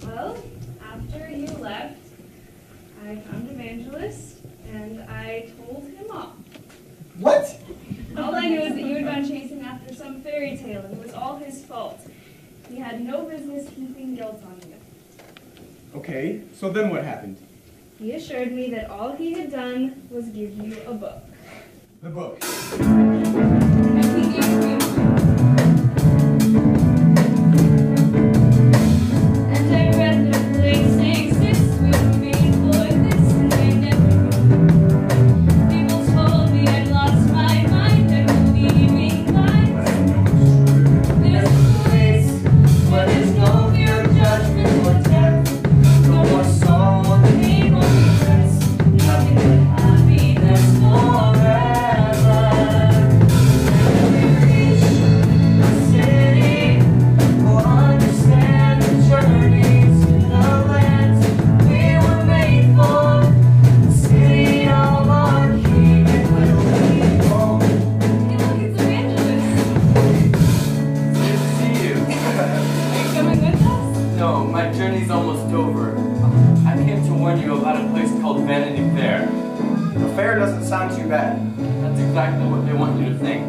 Well, after you left, I found Evangelist, and I told him all. What? All I know is that you had gone chasing after some fairy tale, and it was all his fault. He had no business heaping guilt on you. Okay, so then what happened? He assured me that all he had done was give you a book. The book. And he gave me a book. And I read the place exists, we were made for this, and I never knew. People told me I'd lost my mind, I'm believing lies. There's a place where there's no fear of judgment or death, no more sorrow, pain or regrets, nothing but happiness forever. When we reach the city, we'll understand the journeys to the lands we were made for. The city of our King, and we'll be home. Hey, look, it's Evangelist. Good to see you. Are you coming with us? No, my journey's almost over. I came to warn you about a place called Vanity Fair. The fair doesn't sound too bad. That's exactly what they want you to think.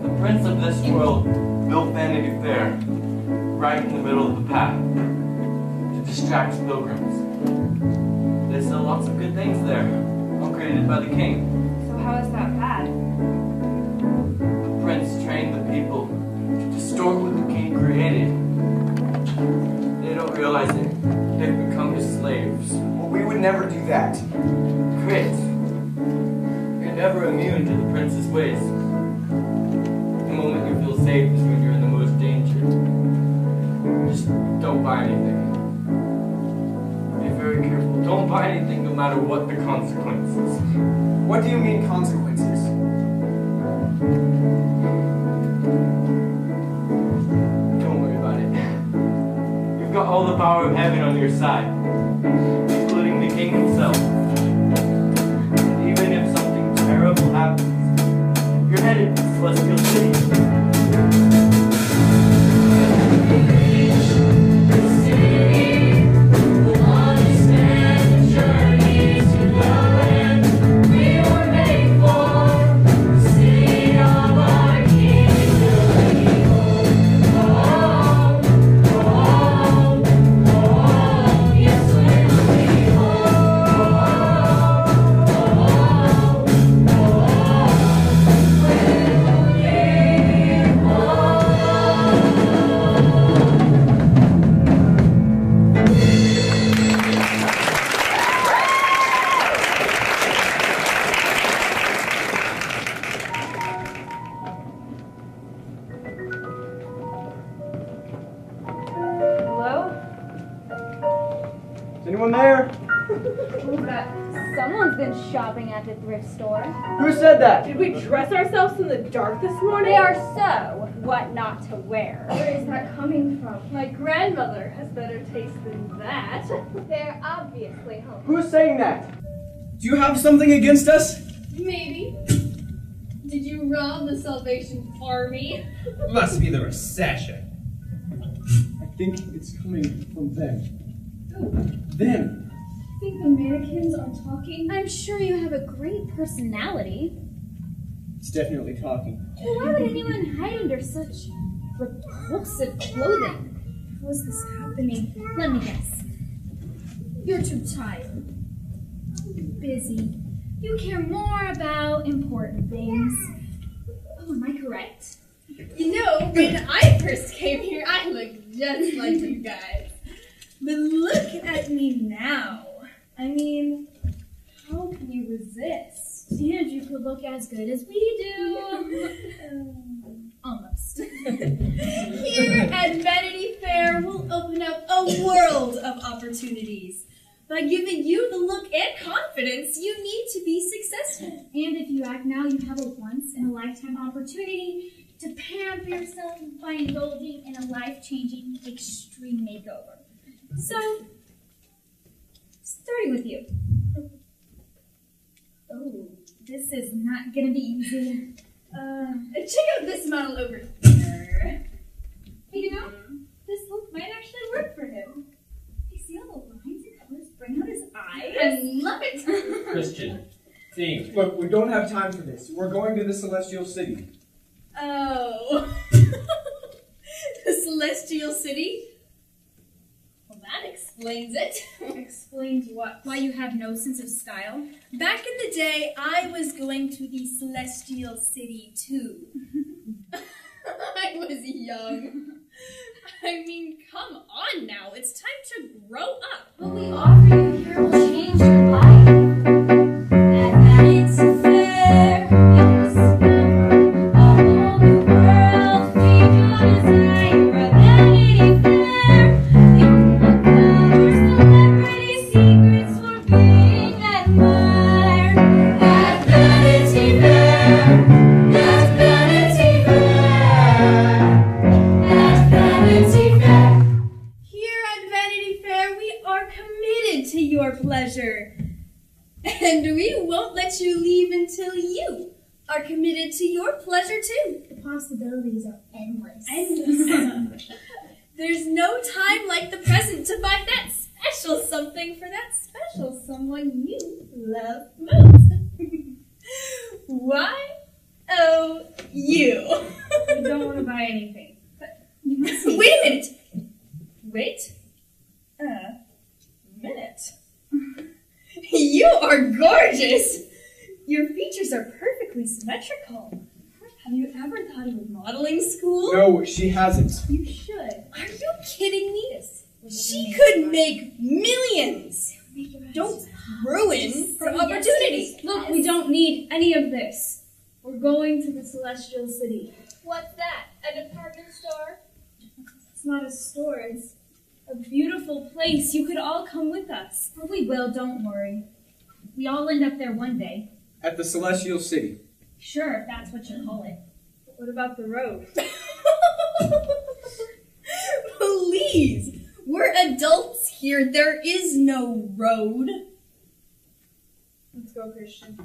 The prince of this world built Vanity Fair right in the middle of the path to distract pilgrims. They sell lots of good things there, all created by the king. So how is that bad? The prince trained the people to distort what the king created. They don't realize it. They've become his slaves. Well, we would never do that. Quit. You're never immune to the prince's ways. The moment you feel safe is when you're in the most danger. Just don't buy anything. Be very careful. Don't buy anything no matter what the consequences. What do you mean consequences? Don't worry about it. You've got all the power of heaven on your side, including the king himself. And even if something terrible happens, you're headed to Celestial City. Is anyone there? What was that Someone's been shopping at the thrift store. Who said that? Did we dress ourselves in the dark this morning? They are so what not to wear. Where is that coming from? My grandmother has better taste than that. They're obviously home. Who's saying that? Do you have something against us? Maybe. Did you rob the Salvation Army? Must be the recession. I think it's coming from them. Oh. Them. I think the mannequins are talking. I'm sure you have a great personality. It's definitely talking. Why would anyone hide under such repulsive clothing? How is this happening? Let me guess. You're too tired. Busy. You care more about important things. Oh, am I correct? You know, when I first came here, I looked just like you guys. But look at me now. I mean, how can you resist? And you could look as good as we do. Almost. Here at Vanity Fair, we'll open up a world of opportunities. By giving you the look and confidence you need to be successful. And if you act now, you have a once-in-a-lifetime opportunity to pamper yourself by indulging in a life-changing extreme makeover. So, starting with you. Oh, this is not gonna be easy. Check out this model over here. You know, this look might actually work for him. You see all the lines and colors bring out his eyes? I love it. Christian, theme. Look, we don't have time for this. We're going to the Celestial City. Oh. The Celestial City? Well, that explains it. Explains what? Why you have no sense of style? Back in the day, I was going to the Celestial City too. I was young. I mean, come on now. It's time to grow up. But we offer you here will change your life. At Vanity Fair, you'll discover a whole new world. Feed your desire at Vanity Fair. You'll uncover celebrity secrets for being admired. At Vanity Fair, at Vanity Fair, at Vanity Fair. Here at Vanity Fair, we are committed to your pleasure. And we won't let you leave until you are committed to your pleasure too. The possibilities are endless. Endless. There's no time like the present to buy that special something for that special someone you love most. Why? Oh, you. We don't want to buy anything. But you must Wait a minute. Wait a minute. You are gorgeous. Your features are perfectly symmetrical. Have you ever thought of modeling school? No, she hasn't. You should. Are you kidding me? She could make millions. Don't ruin her opportunity. Look, we don't need any of this. We're going to the Celestial City. What's that? A department store? It's not a store, it's a beautiful place. You could all come with us. Or we will, don't worry. We all end up there one day. At the Celestial City. Sure, if that's what you call it. But what about the road? Please. We're adults here. There is no road. Let's go, Christian.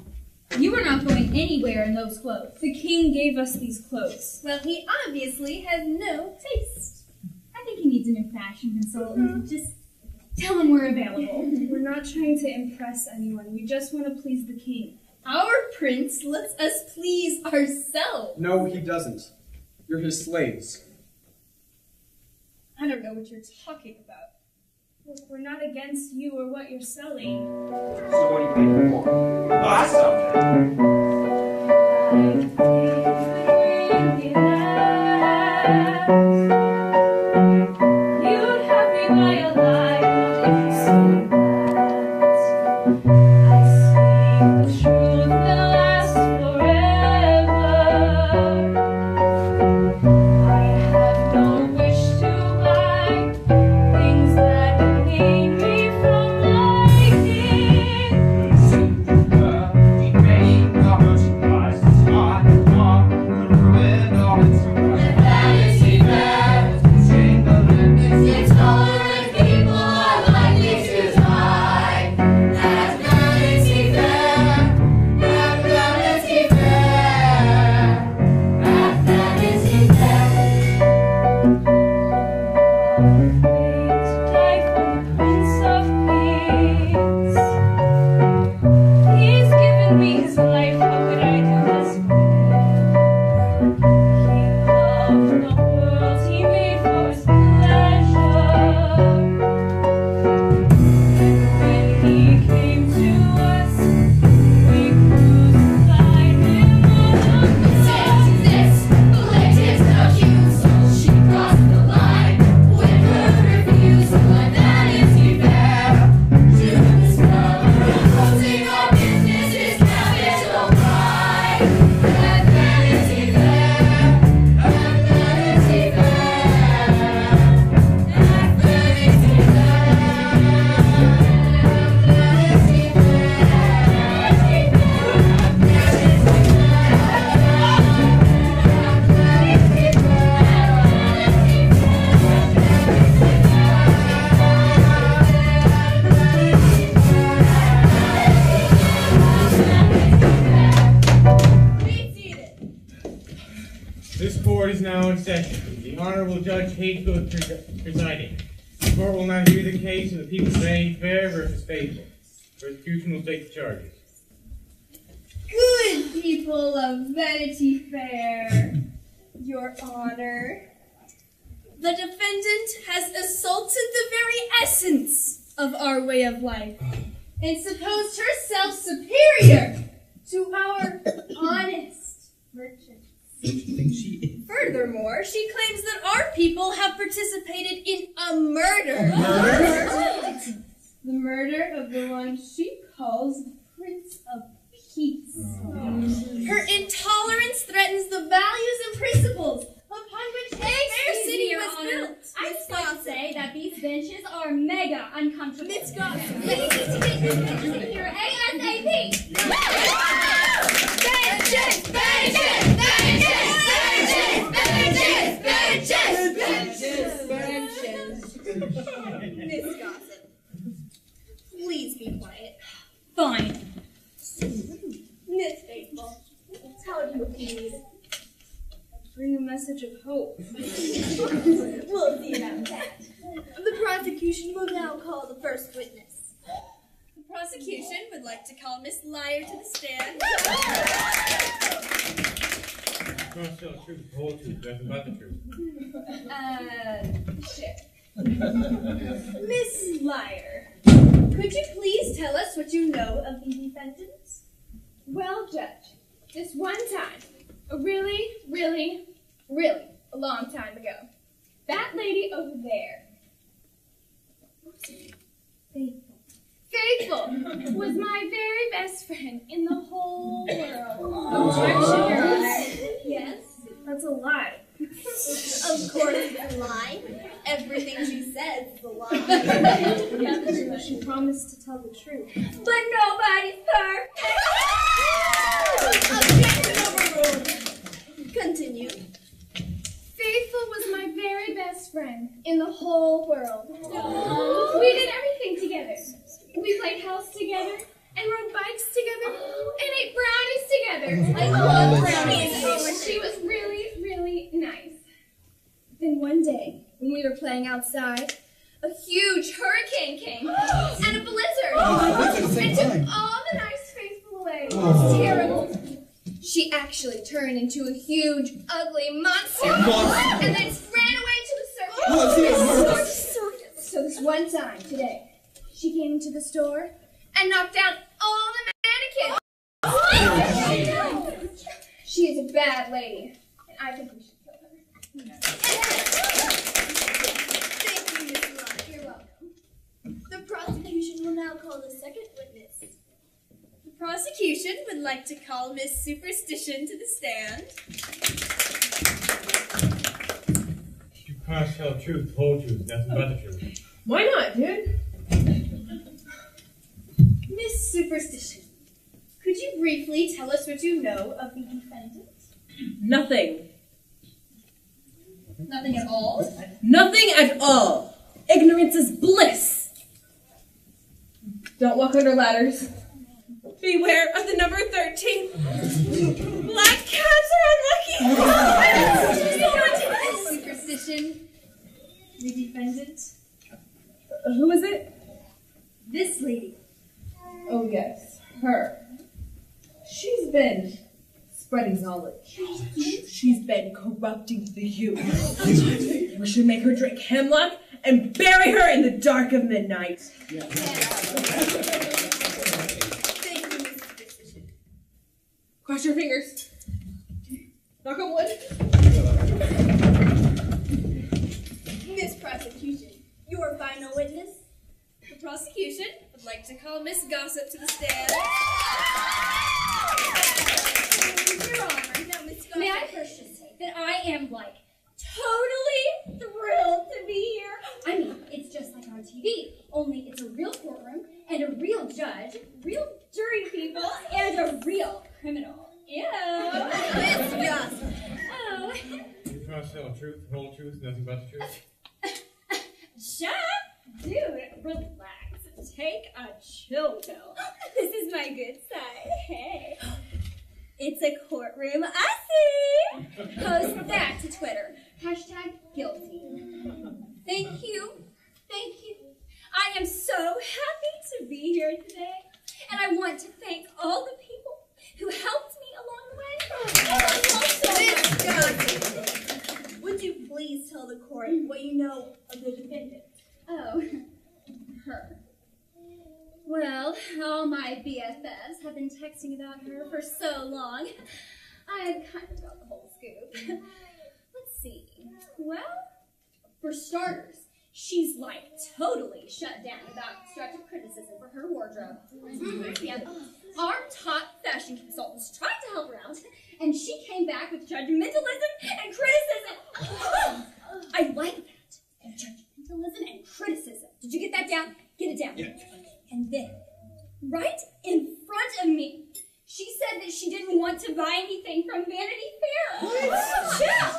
You are not going anywhere in those clothes. The king gave us these clothes. Well, he obviously has no taste. I think he needs a new fashion consultant. Just tell him we're available. We're not trying to impress anyone. We just want to please the king. Our prince lets us please ourselves. No, he doesn't. You're his slaves. I don't know what you're talking about. Look, we're not against you or what you're selling. So what are you waiting for? Buy something. You'd have me by your life, if you see that. I speak the truth that lasts forever. I have no wish to buy things that would lead me from liking to This court is now in session. The Honorable Judge Hategood presiding. The court will now hear the case of the people of Vanity Fair versus Faithful. Prosecution will take the charges. Good people of Vanity Fair, Your Honor. The defendant has assaulted the very essence of our way of life and supposed herself superior to our honest merchants. Furthermore, she claims that our people have participated in a murder. The murder of the one she calls the Prince of Peace. Her intolerance threatens the values and principles upon which this fair city was built. I'd like to say that these benches are mega uncomfortable. Miss Gossip, we need to get these benches in here ASAP. Benches! Benches! Miss Gossip, please be quiet. Fine. Miss Faithful, how do you please? Bring a message of hope. We'll see about that. The prosecution will now call the first witness. The prosecution would like to call Miss Liar to the stand. You must tell the truth, the whole truth, nothing but the truth. Sure. Miss Liar, could you please tell us what you know of the defendant? Well, Judge, this one time, a really a long time ago, that lady over there, Faithful, was my very best friend in the whole world. Objection, Your Honor. Yes? That's a lie. Of course it's a lie. Everything she says is a lie. She promised to tell the truth. But nobody's perfect. Objection overruled. Continue. Faithful was my very best friend in the whole world. We did everything together. We played house together and rode bikes together and ate brownies together. I love brownies. She was really nice. Then one day, when we were playing outside, a huge hurricane came and a blizzard and took all the nice Faithful away. It Oh. was terrible. She actually turned into a huge, ugly monster and then ran away to the circus. So this one time today, she came into the store and knocked down all the mannequins. She is a bad lady, and I think we should kill her. Thank you, Miss Lott. You're welcome. The prosecution will now call the second witness. The prosecution would like to call Miss Superstition to the stand. You promise to tell the truth, the whole truth, nothing but the truth. Why not, dude? Miss Superstition, could you briefly tell us what you know of the defendant? Nothing. Nothing at all? Nothing at all. Ignorance is bliss. Don't walk under ladders. Beware of the number 13. Black cats are unlucky. Superstition, the defendant. Who is it? This lady. Oh, yes, her. She's been spreading knowledge. She's been corrupting the youth. We should make her drink hemlock and bury her in the dark of midnight. Cross your fingers. Knock on wood. Miss Prosecution, your final witness. The prosecution would like to call Miss Gossip to the stand. Your Honor, now Miss Gossip. May I first just say that I am, totally thrilled to be here. I mean, it's just like on TV, only it's a real courtroom and a real judge, real jury people, and a real criminal. Ew. Miss Gossip. Oh. You promise to tell the truth, the whole truth, nothing but the truth. Shut up, dude. Relax. Take a chill pill. This is my good side. Hey. It's a courtroom. I see. Post the court what you know of the defendant. Oh, her. Well, all my BFFs have been texting about her for so long. I've kind of got the whole scoop. Let's see. Well, for starters, she's like totally shut down about constructive criticism for her wardrobe. Yeah. Our top fashion consultants tried to help her out, and she came back with judgmentalism and criticism. I like that. Judgmentalism and criticism. Did you get that down? Get it down. Yeah. And then, right in front of me, she said that she didn't want to buy anything from Vanity Fair. What? Yeah.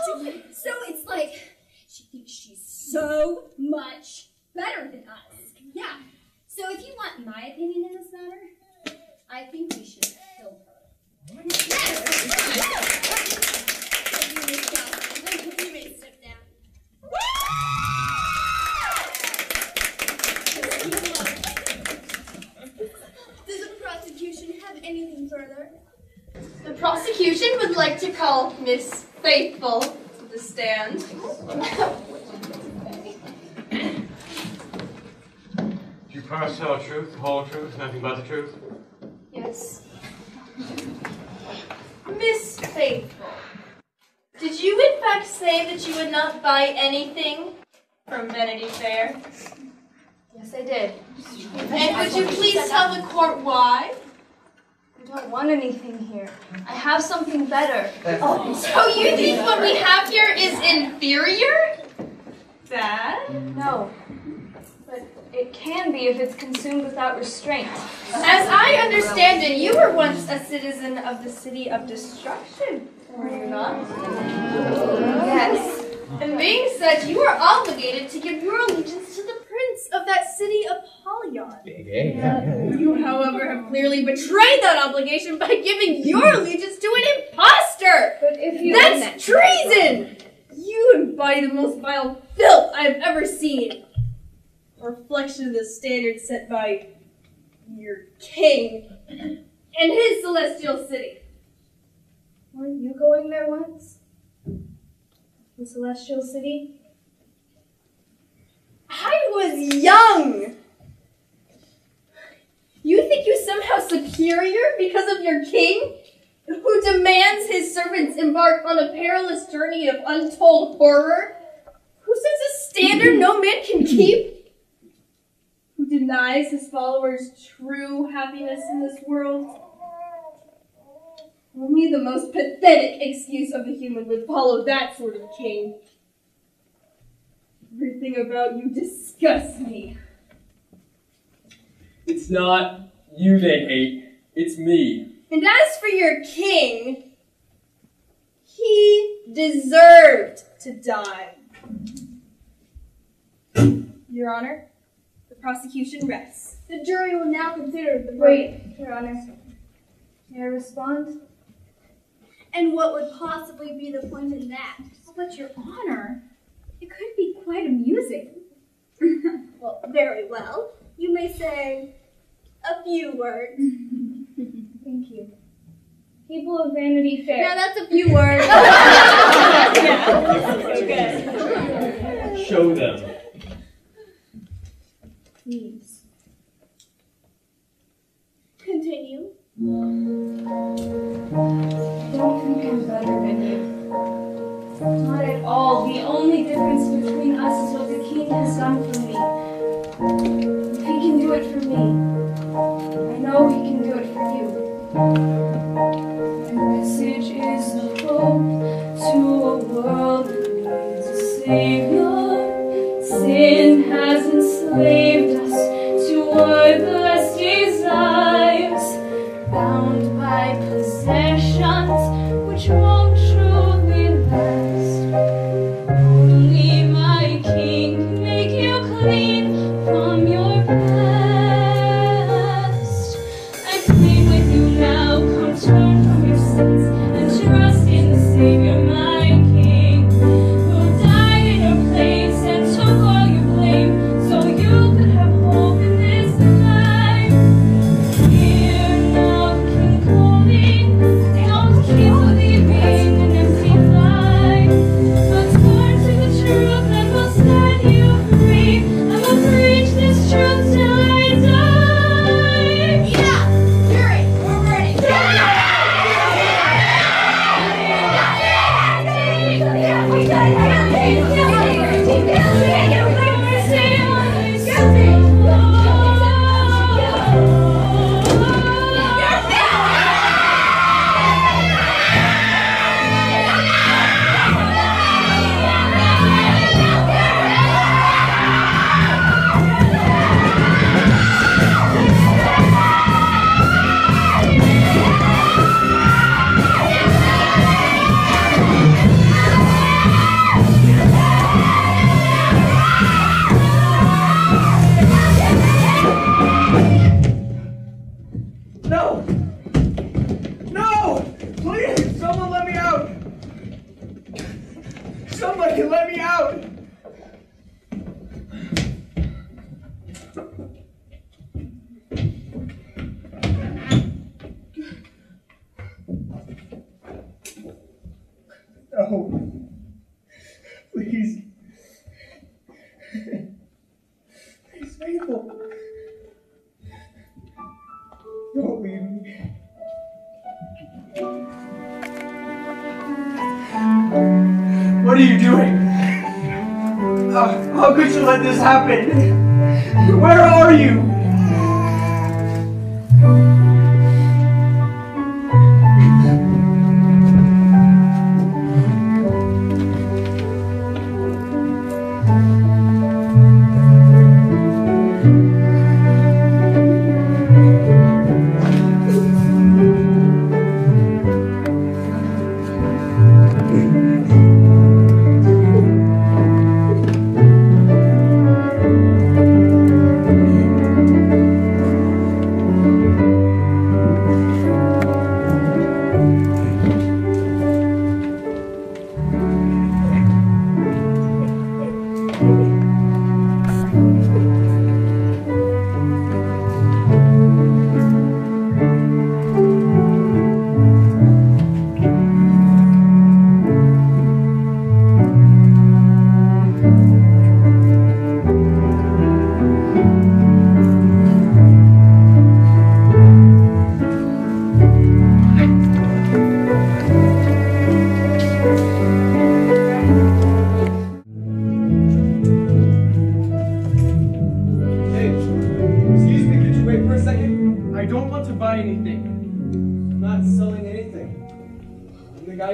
So it's like, she thinks she's so much better than us. Yeah. So if you want my opinion in this matter, I think we should kill her. You may step down. Does the prosecution have anything further? The prosecution would like to call Miss Faithful to the stand. Do you promise to tell the truth, the whole truth, nothing but the truth? Yes. Miss Faithful, did you in fact say that you would not buy anything from Vanity Fair? Yes, I did. And would you please tell the court why? I don't want anything here. I have something better. Oh, so you think what we have here is inferior? Bad? No. But it can be if it's consumed without restraint. As I understand it, you were once a citizen of the City of Destruction, were you not? Yes. And being such, you are obligated to give your allegiance to the prince of that city, Apollyon. You, however, have clearly betrayed that obligation by giving your allegiance to an imposter! But if you That's treason! You embody the most vile filth I have ever seen. A reflection of the standards set by your king and his celestial city. Weren't you going there once? The celestial city? I was young! You think you're somehow superior because of your king? Who demands his servants embark on a perilous journey of untold horror? Who sets a standard no man can keep? Who denies his followers true happiness in this world? Only the most pathetic excuse of the human would follow that sort of king. Everything about you disgusts me. It's not you they hate, it's me. And as for your king, he deserved to die. Your Honor, the prosecution rests. The jury will now consider the Wait, Your Honor. May I respond? And what would possibly be the point in that? But Your Honor, it could be quite amusing. Well, very well. You may say a few words. Thank you. People of Vanity Fair. Now that's a few words. Okay. Show them. Please. Continue. I don't think I'm better than you. Not at all. The only difference between us is what the king has done for me. If he can do it for me, I know he can do it for you. My message is the hope to a world that needs a savior. Sin has enslaved us to worthless desires, bound by possessions which won't truly last. Only my king can make you clean from your past. I plead with you now, come turn from your sins and trust in the Savior, my King, who died in your place and took all your blame so you could Somebody let me out! No. Please. Please, Mabel. Don't leave me. What are you doing? How could you let this happen? Where are you?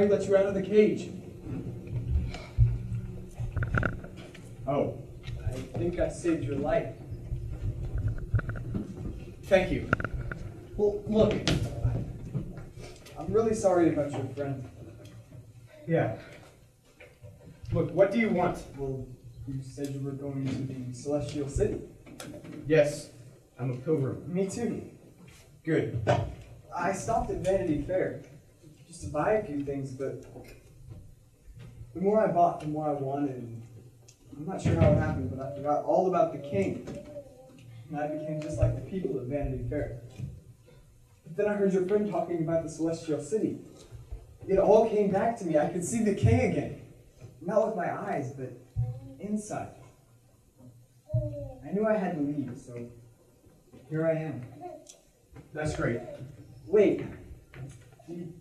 Let you out of the cage. Oh, I think I saved your life. Thank you. Well, look, I'm really sorry about your friend. Yeah. Look, what do you want? Well, you said you were going to the Celestial City. Yes, I'm a pilgrim. Me too. Good. I stopped at Vanity Fair just to buy a few things, but the more I bought, the more I wanted. And I'm not sure how it happened, but I forgot all about the king. And I became just like the people at Vanity Fair. But then I heard your friend talking about the Celestial City. It all came back to me. I could see the king again. Not with my eyes, but inside. I knew I had to leave, so here I am. That's great. Wait, do you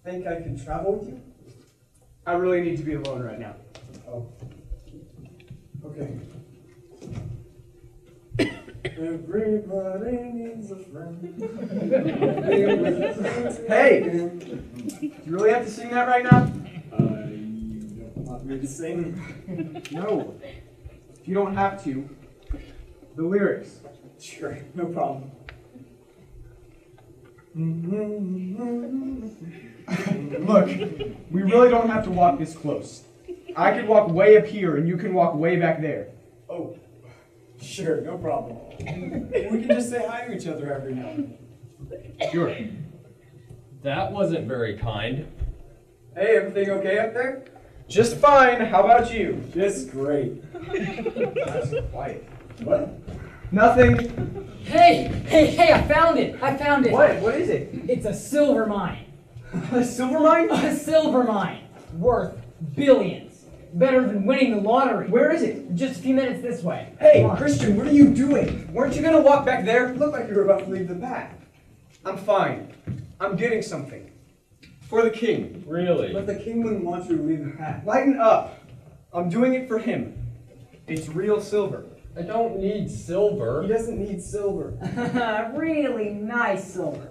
think I could travel with you? I really need to be alone right now. Oh. Okay. Everybody needs a friend. Hey! Do you really have to sing that right now? You don't want me to sing? No. If you don't have to, the lyrics. Sure, no problem. Look, we really don't have to walk this close. I could walk way up here and you can walk way back there. Oh, sure, no problem. We can just say hi to each other every now and then. Sure. That wasn't very kind. Hey, everything okay up there? Just fine. How about you? Just great. That's quiet. What? Nothing. Hey, I found it. What? What is it? It's a silver mine. A silver mine? A silver mine. Worth billions. Better than winning the lottery. Where is it? Just a few minutes this way. Hey, Christian, what are you doing? Weren't you going to walk back there? Looked like you were about to leave the path. I'm fine. I'm getting something. For the king. Really? But the king wouldn't want you to leave the path. Lighten up. I'm doing it for him. It's real silver. I don't need silver. He doesn't need silver. Really nice silver.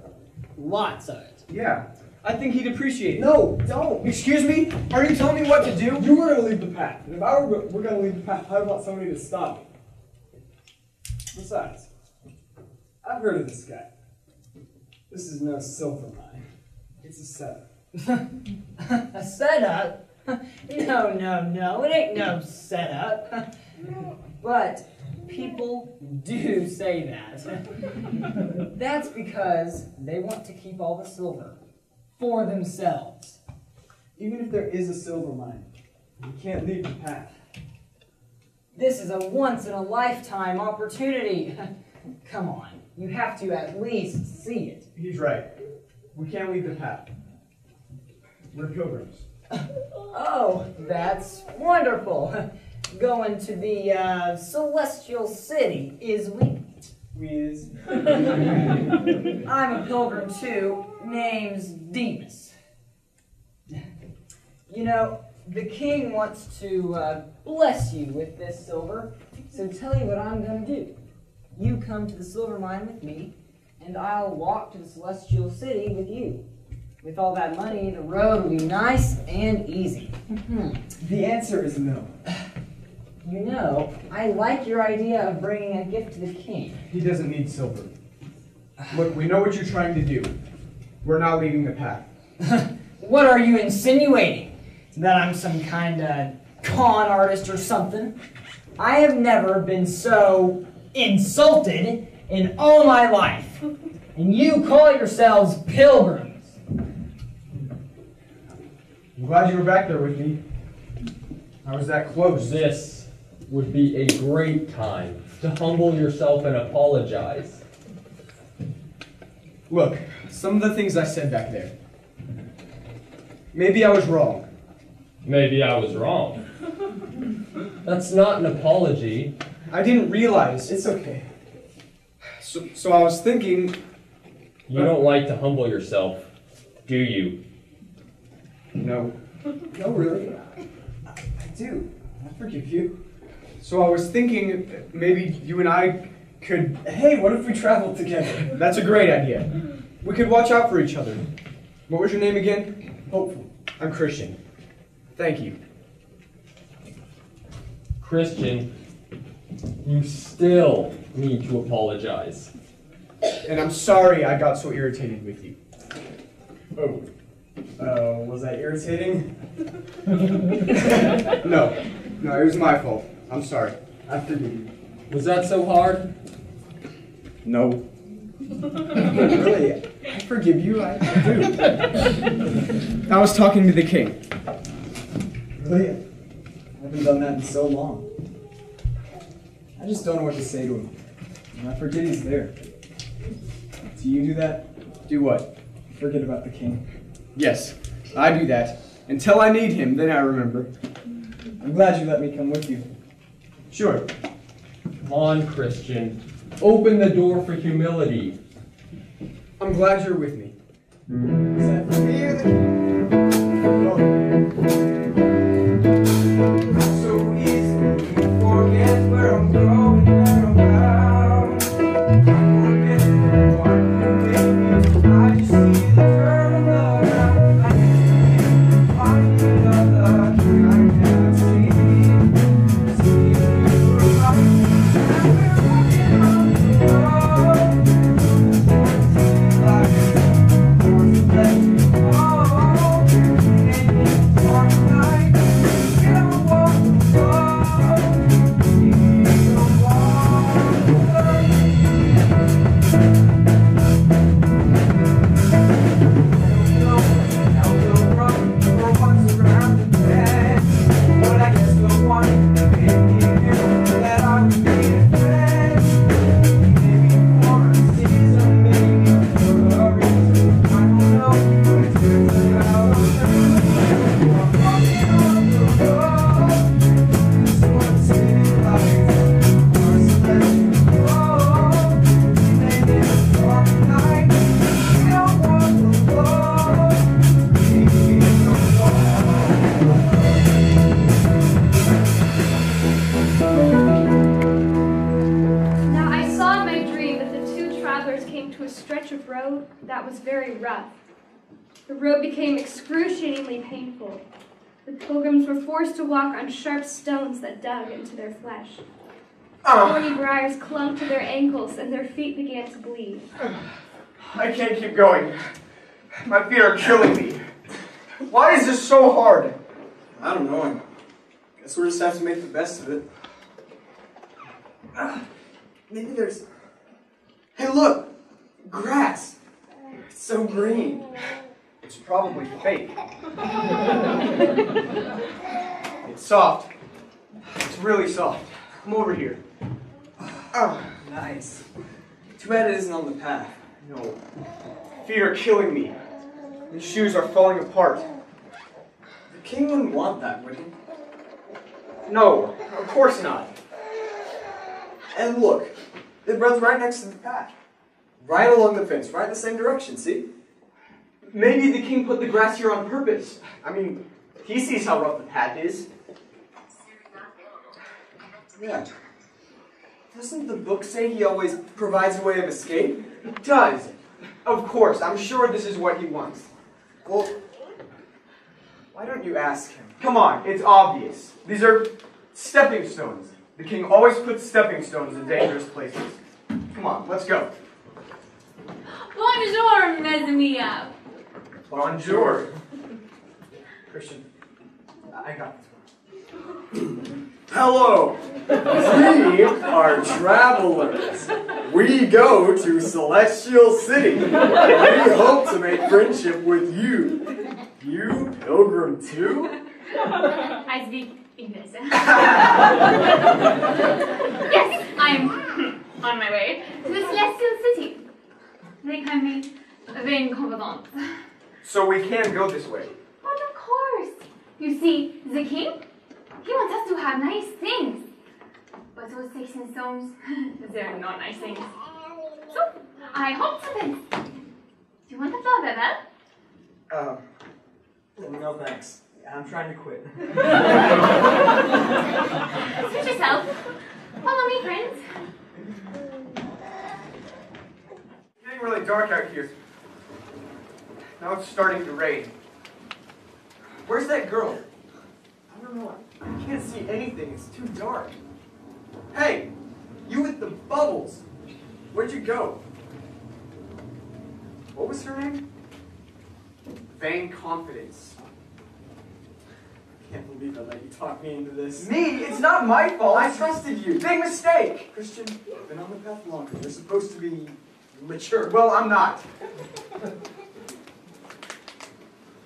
Lots of it. Yeah. I think he'd appreciate it. No, don't. Excuse me? Are you telling me what to do? You were going to leave the path. And if I were going to leave the path, I'd want somebody to stop me. Besides, I've heard of this guy. This is no silver mine. It's a setup. A setup? No. It ain't no setup. But people do say that. That's because they want to keep all the silver for themselves. Even if there is a silver mine, We can't leave the path. This is a once-in-a-lifetime opportunity. Come on, you have to at least see it. He's right. We can't leave the path. We're pilgrims. Oh, that's wonderful. Going to the celestial city, is we? Is. I'm a pilgrim too. Name's Demas. You know, the king wants to bless you with this silver, so tell you what I'm going to do. You come to the silver mine with me, and I'll walk to the celestial city with you. With all that money, the road will be nice and easy. The answer is no. You know, I like your idea of bringing a gift to the king. He doesn't need silver. Look, we know what you're trying to do. We're not leaving the path. What are you insinuating? That I'm some kind of con artist or something? I have never been so insulted in all my life. And you call yourselves pilgrims. I'm glad you were back there with me. I was that close. This would be a great time to humble yourself and apologize. Look, some of the things I said back there. Maybe I was wrong. Maybe I was wrong. That's not an apology. I didn't realize. It's okay. So I was thinking... You don't like to humble yourself, do you? No. No, really. I do. I forgive you. So I was thinking maybe you and I could... Hey, what if we traveled together? That's a great idea. We could watch out for each other. What was your name again? Hopeful. I'm Christian. Thank you. Christian, you still need to apologize. And I'm sorry I got so irritated with you. Oh. Was I irritating? No, it was my fault. I'm sorry. I forgive you. Was that so hard? No. Really, I forgive you. I do. I was talking to the king. Really? I haven't done that in so long. I just don't know what to say to him. And I forget he's there. Do you do that? Do what? Forget about the king. Yes, I do that. Until I need him, then I remember. I'm glad you let me come with you. Sure. Come on, Christian. Open the door for humility. I'm glad you're with me. Is that for me or the So easy to forget where I'm going, where I'm bound. Forget what you made me. I just see the turn around. I can't find another king I cannot see. See you around, and we're walking on the road. Like it's let you go. Maybe one night we'll walk the road. We'll walk the that was very rough. The road became excruciatingly painful. The pilgrims were forced to walk on sharp stones that dug into their flesh. Thorny briars clung to their ankles and their feet began to bleed. I can't keep going. My feet are killing me. Why is this so hard? I don't know. I guess we'll just have to make the best of it. Maybe there's... Hey, look! Grass! It's so green. It's probably fake. It's soft. It's really soft. Come over here. Oh, nice. Too bad it isn't on the path. No. Feet are killing me. These shoes are falling apart. The king wouldn't want that, would he? No, of course not. And look, it runs right next to the path. Right along the fence, right in the same direction, see? Maybe the king put the grass here on purpose. I mean, he sees how rough the path is. Yeah. Doesn't the book say he always provides a way of escape? It does. Of course, I'm sure this is what he wants. Well, why don't you ask him? Come on, it's obvious. These are stepping stones. The king always puts stepping stones in dangerous places. Come on, let's go. Bonjour, mes amis. Bonjour. Christian, I got this one. Hello. We are travelers. We go to Celestial City. We hope to make friendship with you. You, Pilgrim, too? I speak English. Yes, I'm on my way to the Celestial City. They call me Vain Confidant. So we can go this way. But of course. You see, the king, he wants us to have nice things. But those sticks and stones, they're not nice things. So, I hope to this. Do you want to follow that? No thanks. I'm trying to quit. Suit yourself. Follow me, friends. It's getting really dark out here. Now it's starting to rain. Where's that girl? I don't know. I can't see anything. It's too dark. Hey, you with the bubbles. Where'd you go? What was her name? Vain confidence. I can't believe I let you talk me into this. Me? It's not my fault. I trusted you. Big mistake. Christian, you've been on the path longer. You're supposed to be mature. Well, I'm not.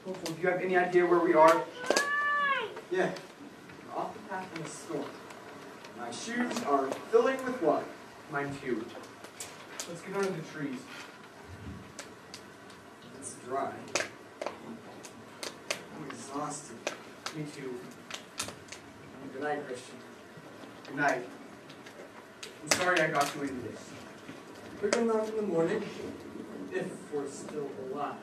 Hopefully, do you have any idea where we are? Yeah. We're off the path in a storm. My shoes are filling with water. Mine too. Let's get under the trees. It's dry. I'm exhausted. Me too. Good night, Christian. Good night. I'm sorry I got you into this. We're going out in the morning, if we're still alive.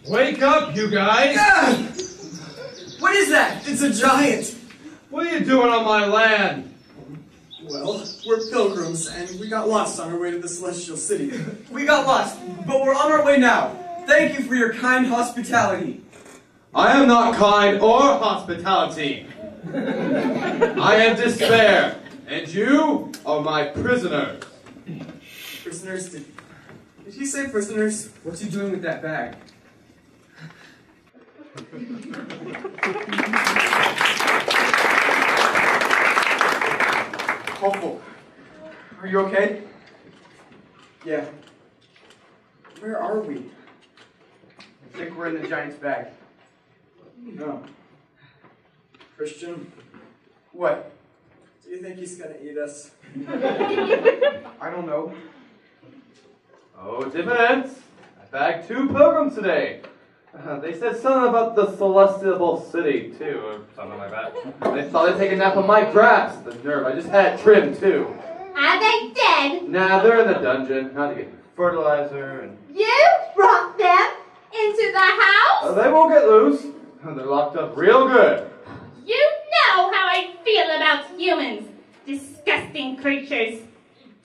Wake up, you guys! Ah! What is that? It's a giant! What are you doing on my land? Well, we're pilgrims, and we got lost on our way to the Celestial City. We got lost, but we're on our way now. Thank you for your kind hospitality. I am not kind or hospitality. I am despair, and you are my prisoners. Prisoners? Did he say prisoners? What's he doing with that bag? Hopeful. Are you okay? Yeah. Where are we? I think we're in the giant's bag. No. Christian? What? Do you think he's gonna eat us? I don't know. Oh, dividends! I bagged 2 pilgrims today. They said something about the Celestial City, too, or something like that. They thought I'd take a nap on my grass. The nerve, I just had it trimmed, too. Are they dead? Nah, they're in the dungeon. How to get fertilizer and... You brought them into the house? They won't get loose. They're locked up real good. You know how I feel about humans. Disgusting creatures.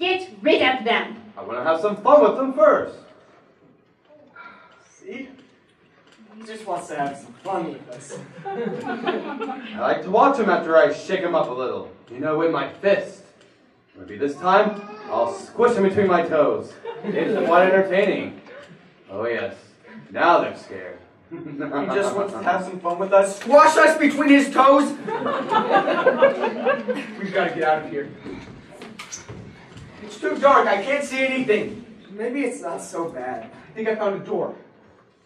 Get rid of them. I want to have some fun with them first. See? He just wants to have some fun with us. I like to watch them after I shake them up a little. You know, with my fist. Maybe this time, I'll squish them between my toes. It's quite entertaining. Oh yes, now they're scared. He just wants to have some fun with us. Squash us between his toes! We've got to get out of here. It's too dark. I can't see anything. Maybe it's not so bad. I think I found a door.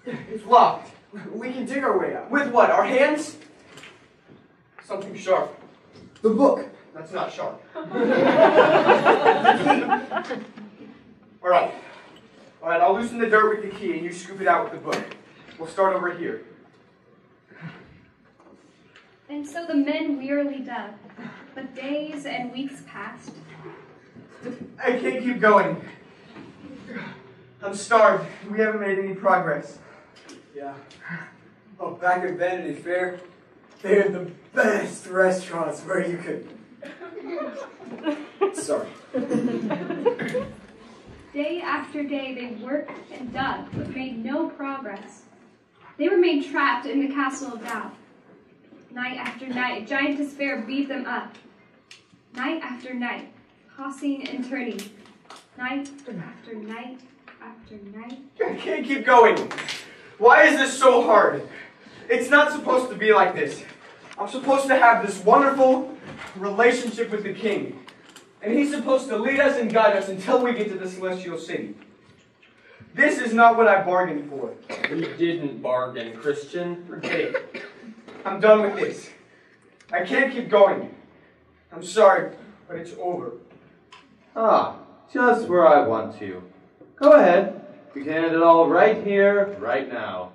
It's locked. We can dig our way out. With what? Our hands? Something sharp. The book. That's not sharp. All right, I'll loosen the dirt with the key and you scoop it out with the book. We'll start over here. And so the men wearily dug, but days and weeks passed. I can't keep going. I'm starved. We haven't made any progress. Yeah. Oh, back at Vanity Fair, they had the best restaurants where you could... Sorry. Day after day they worked and dug, but made no progress. They remained trapped in the castle of doubt. Night after night, giant despair beat them up. Night after night, tossing and turning. Night after night after night. I can't keep going. Why is this so hard? It's not supposed to be like this. I'm supposed to have this wonderful relationship with the king. And he's supposed to lead us and guide us until we get to the celestial city. This is not what I bargained for. You didn't bargain, Christian. Forget it. I'm done with this. I can't keep going. I'm sorry, but it's over. Ah, just where I want you. Go ahead. We can end it all right here, right now.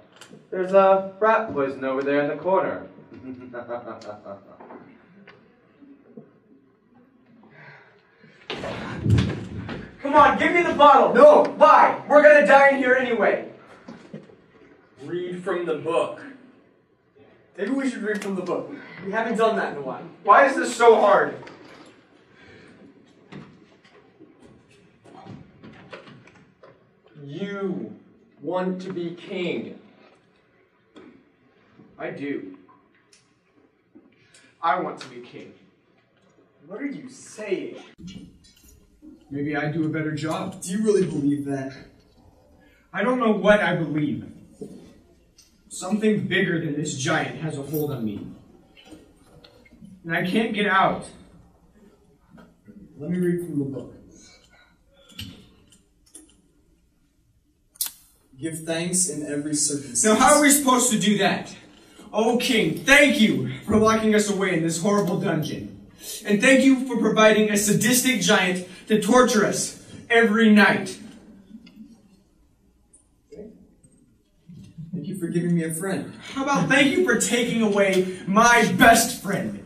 There's a rat poison over there in the corner. Come on, give me the bottle. No, bye. We're gonna die in here anyway. Read from the book. Maybe we should read from the book. We haven't done that in a while. Why is this so hard? You want to be king. I do. I want to be king. What are you saying? Maybe I'd do a better job. Do you really believe that? I don't know what I believe. Something bigger than this giant has a hold on me. And I can't get out. Let me read from the book. Give thanks in every circumstance. Now how are we supposed to do that? Oh, King, thank you for locking us away in this horrible dungeon. And thank you for providing a sadistic giant to torture us every night. Thank you for giving me a friend. How about thank you for taking away my best friend?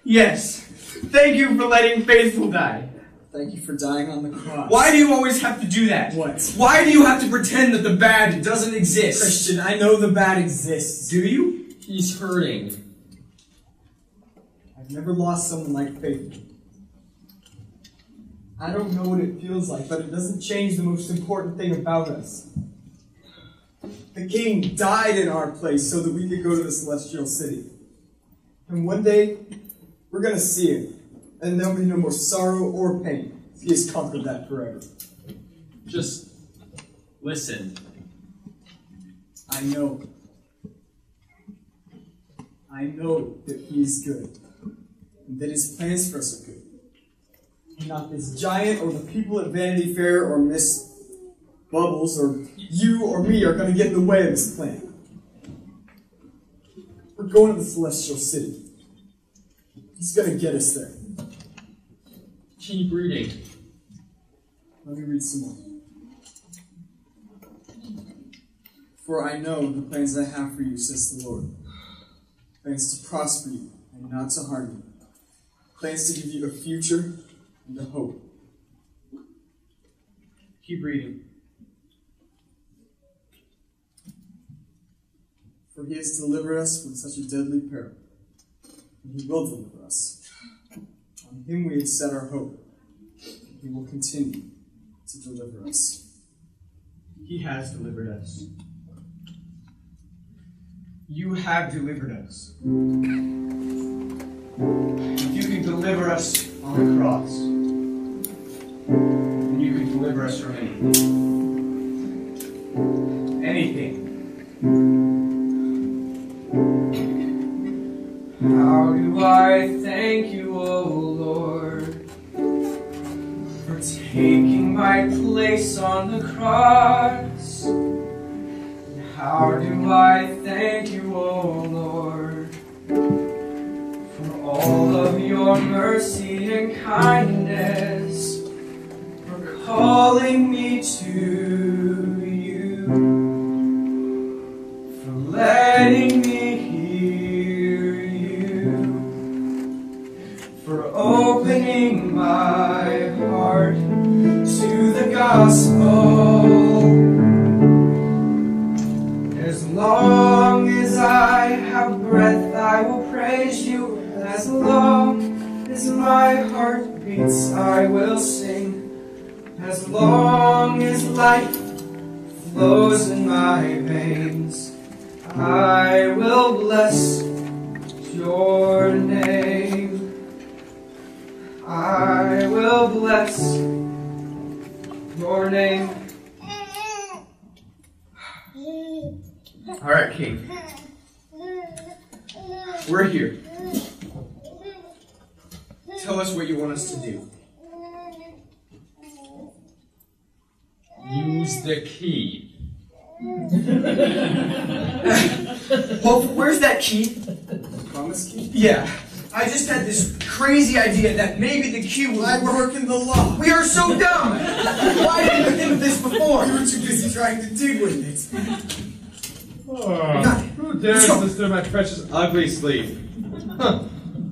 Yes, thank you for letting Faithful die. Thank you for dying on the cross. Why do you always have to do that? What? Why do you have to pretend that the bad doesn't exist? Christian, I know the bad exists. Do you? He's hurting. I've never lost someone like Faithful. I don't know what it feels like, but it doesn't change the most important thing about us. The king died in our place so that we could go to the celestial city. And one day, we're going to see him. And there'll be no more sorrow or pain. He has conquered that forever. Just listen. I know. I know that he is good. And that his plans for us are good. And not this giant or the people at Vanity Fair or Miss Bubbles or you or me are going to get in the way of this plan. We're going to the celestial city. He's going to get us there. Keep reading. Let me read some more. For I know the plans I have for you, says the Lord. Plans to prosper you and not to harm you. Plans to give you a future and a hope. Keep reading. For he has delivered us from such a deadly peril. And he will deliver us. On him we have set our hope. He will continue to deliver us. He has delivered us. You have delivered us. If you can deliver us on the cross, then you can deliver us from anything. Anything. How do I thank you, O Lord, for taking my place on the cross? How do I thank you, O Lord, for all of your mercy and kindness, for calling me to you, for letting me hear you, for opening my heart to the gospel. As long as I have breath, I will praise you. As long as my heart beats, I will sing. As long as life flows in my veins, I will bless your name. I will bless your name. All right, King. We're here. Tell us what you want us to do. Use the key. Well, where's that key? Promise key? Yeah. I just had this crazy idea that maybe the key will work in the lock. We are so dumb! Why didn't we think of this before? You were too busy trying to dig with it. Oh, who dares disturb my precious ugly sleep? Huh.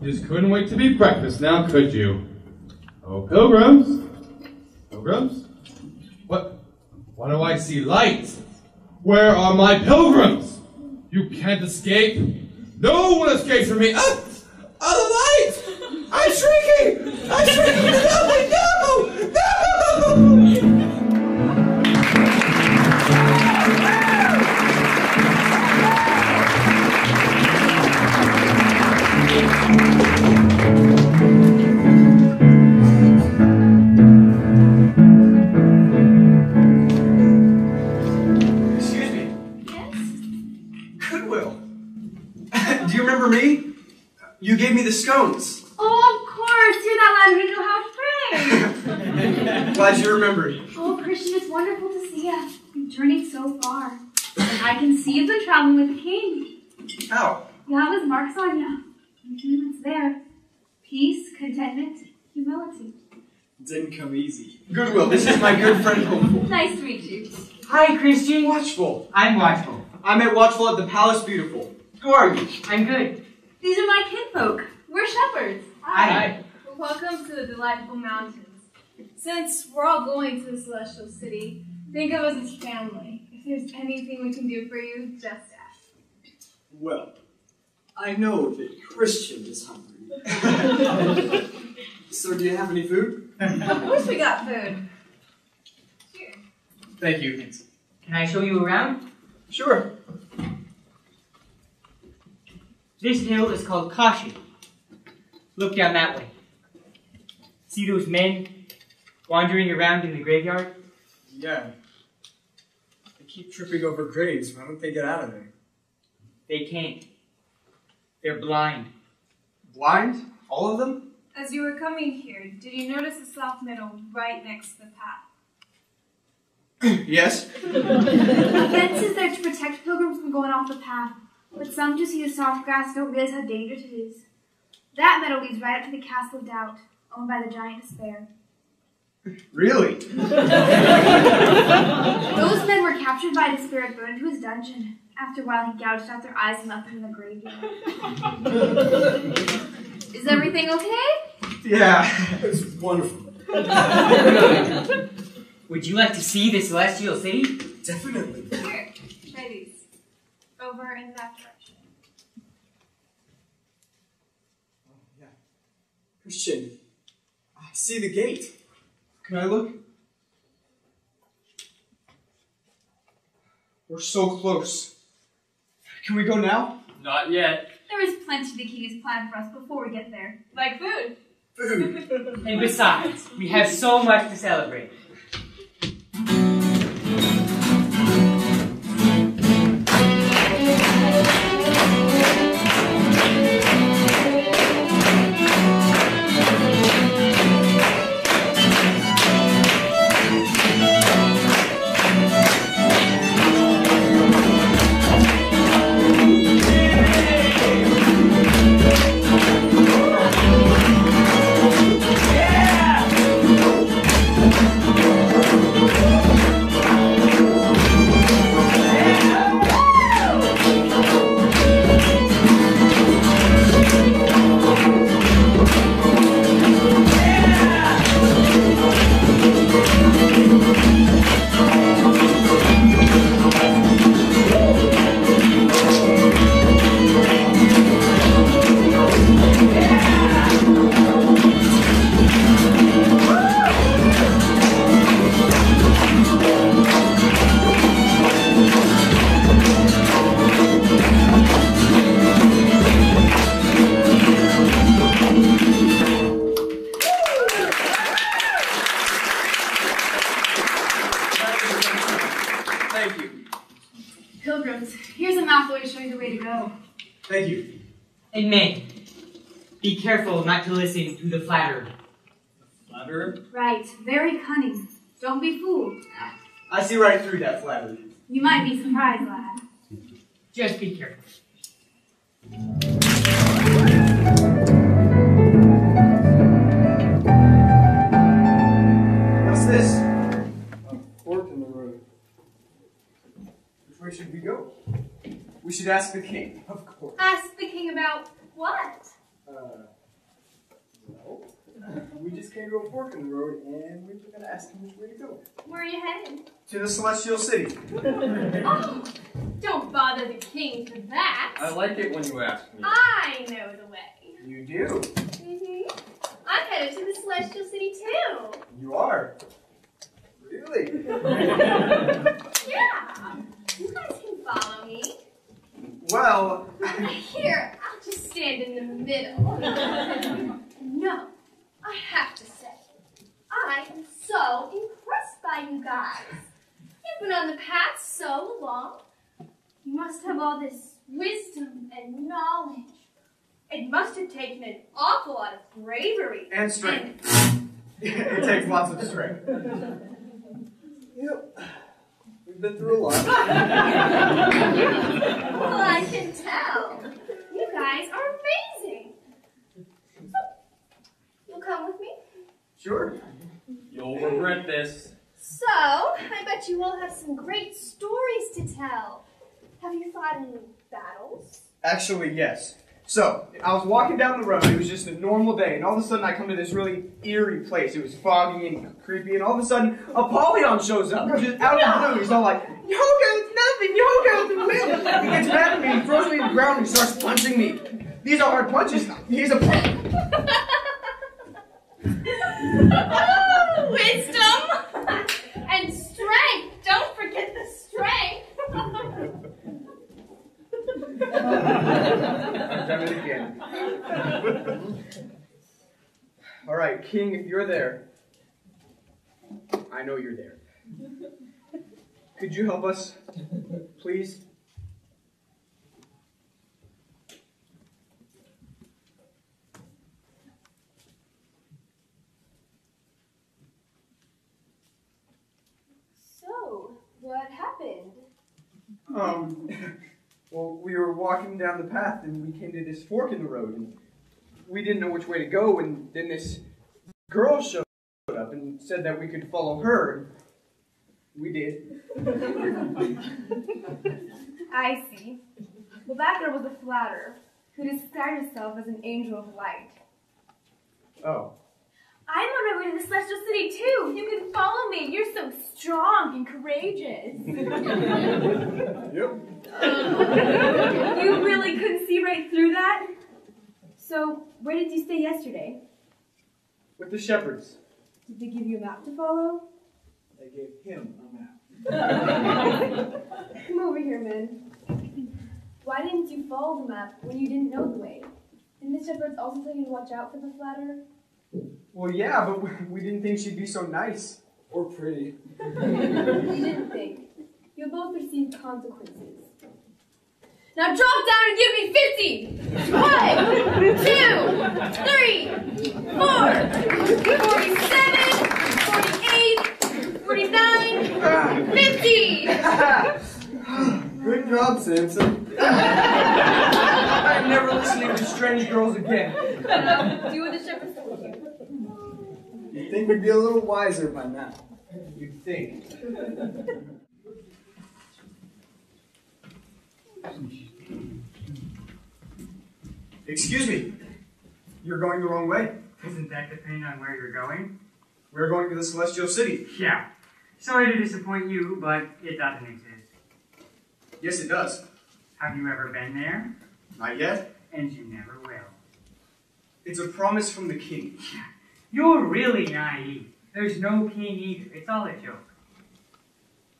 You just couldn't wait to be breakfast now, could you? Oh, pilgrims! Pilgrims? What do I see? Light! Where are my pilgrims? You can't escape. No one escapes from me. The light! I'm shrinking! I'm shrinking! No! No! Excuse me. Yes? Goodwill. Do you remember me? You gave me the scones. Oh, of course. You're that lad who knew how to pray. Glad you remembered. Oh, Christian, it's wonderful to see you. You've journeyed so far. And I can see you've been traveling with the king. How? You have his marks on you. It's there. Peace, contentment, humility. Didn't come easy. Goodwill, this is my good friend Hopeful. Nice to meet you. Hi, Christian. Watchful. I'm Watchful. I met Watchful at the Palace Beautiful. How are you? I'm good. These are my kinfolk. We're shepherds. Hi. Welcome to the delightful mountains. Since we're all going to the celestial city, think of us as family. If there's anything we can do for you, just ask. Well, I know that Christian is hungry. So do you have any food? Of course we got food. Here. Thank you. Can I show you around? Sure. This hill is called Caution. Look down that way. See those men wandering around in the graveyard? Yeah. They keep tripping over graves. Why don't they get out of there? They can't. They're blind. Blind? All of them? As you were coming here, did you notice a soft meadow right next to the path? Yes. The fence is there to protect pilgrims from going off the path, but some who see the soft grass don't realize how dangerous it is. That meadow leads right up to the Castle of Doubt, owned by the giant Despair. Really? Those men were captured by Despair and thrown into his dungeon. After a while, he gouged out their eyes and left them in the graveyard. Is everything okay? Yeah, it's wonderful. Would you like to see the celestial city? Definitely. Here, try these. Over in that direction. Yeah. Christian, I see the gate. Can I look? We're so close. Can we go now? Not yet. There is plenty the king has planned for us before we get there. Like food. Food. And besides, we have so much to celebrate. show you the way to go. Thank you. And men, be careful not to listen to the flatterer. Flatterer? Right, very cunning. Don't be fooled. I see right through that flattery. You might be surprised, lad. Just be careful. What's this? A fork in the road. Which way should we go? We should ask the king, of course. Ask the king about what? No. We just came to a fork in the road and we were going to ask him which way to go. Where are you headed? To the celestial city. Oh, don't bother the king for that. I like it when you ask me. I know the way. You do? I'm headed to the celestial city too. You are? Really? Yeah. You guys can follow me. Well... Here, I'll just stand in the middle. No, I have to say, I am so impressed by you guys. You've been on the path so long. You must have all this wisdom and knowledge. It must have taken an awful lot of bravery. And strength. It takes lots of strength. Yep. We've been through a lot. Well, I can tell. You guys are amazing. So, you'll come with me? Sure. You'll regret this. So, I bet you all have some great stories to tell. Have you fought any battles? Actually, yes. So, I was walking down the road, it was just a normal day, and all of a sudden I come to this really eerie place. It was foggy and creepy, and all of a sudden, Apollyon shows up, just out of the blue. He's all like, Yoga, it's nothing, Yoga, it's nothing. He gets mad at me, he throws me to the ground, and he starts punching me. These are hard punches. He's a Wisdom and strength. Don't forget the strength. I've done it again. All right, King, if you're there, I know you're there. Could you help us, please? So, what happened? Well, we were walking down the path and we came to this fork in the road and we didn't know which way to go, and then this girl showed up and said that we could follow her. We did. I see. Well, that girl was a flatterer who described herself as an angel of light. Oh. I'm on my way to the Celestial City, too. You can follow me. You're so strong and courageous. Yep. You really couldn't see right through that? So, where did you stay yesterday? With the shepherds. Did they give you a map to follow? They gave him a map. Come over here, man. Why didn't you follow the map when you didn't know the way? Didn't the shepherds also tell you to watch out for the flatterer? Well, yeah, but we didn't think she'd be so nice. Or pretty. You didn't think. You'll both receive consequences. Now drop down and give me 50! 1, 2, 3, 4, 47, 48, 49, 50! Good job, Samson. I'm never listening to strange girls again. Do what the shepherds told you. You'd think we'd be a little wiser by now. You'd think. Excuse me. You're going the wrong way. Isn't that dependent on where you're going? We're going to the Celestial City. Yeah. Sorry to disappoint you, but it doesn't exist. Yes, it does. Have you ever been there? Not yet. And you never will. It's a promise from the king. You're really naive. There's no king either. It's all a joke.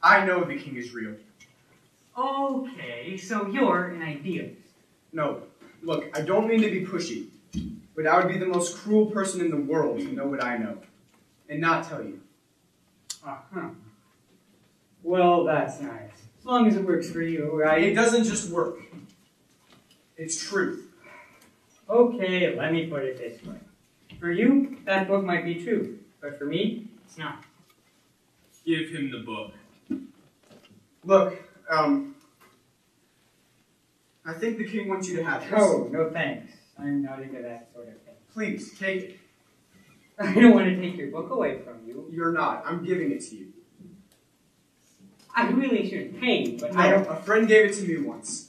I know the king is real. Okay, so you're an idealist. No, look, I don't mean to be pushy, but I would be the most cruel person in the world to know what I know, and not tell you. Uh-huh. Well, that's nice. As long as it works for you, right? It doesn't just work. It's truth. Okay, let me put it this way. For you, that book might be true, but for me, it's not. Give him the book. Look, I think the king wants you to have this. Oh, no thanks. I'm not into that sort of thing. Please, take it. I don't want to take your book away from you. You're not. I'm giving it to you. I really shouldn't pay, but No, I don't... a friend gave it to me once.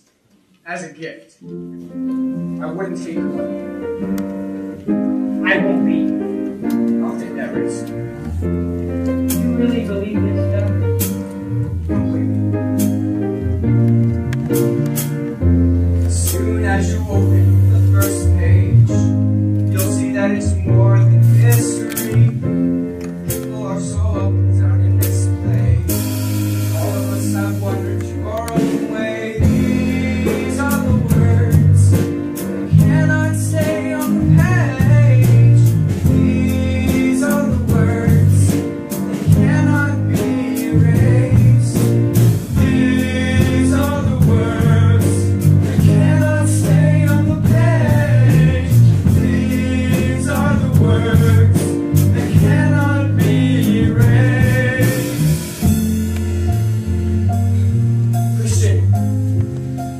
As a gift. I wouldn't take your money. I won't read. I'll take that risk. You really believe this stuff? As soon as you open the first page, you'll see that it's more than mystery. People are so up and down in this place. All of us have wandered to our own way. These are the words that cannot stay on the page. These are the words that cannot be erased. These are the words that cannot stay on the page. These are the words that cannot be erased. Christian,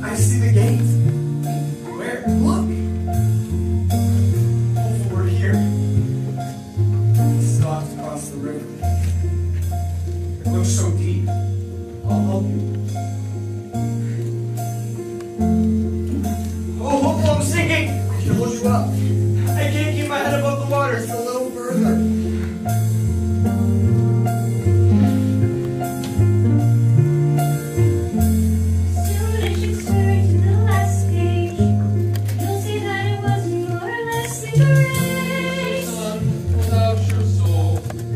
I see the gate. Where? Look. Over here. We still have to cross the river. It looks so deep. I'll help you. Oh, I'm sinking! I can hold you up. I can't keep my head above the water. It's a little further. Soon as you turn to the last page, you'll see that it was more or less a race. Son, hold out your soul.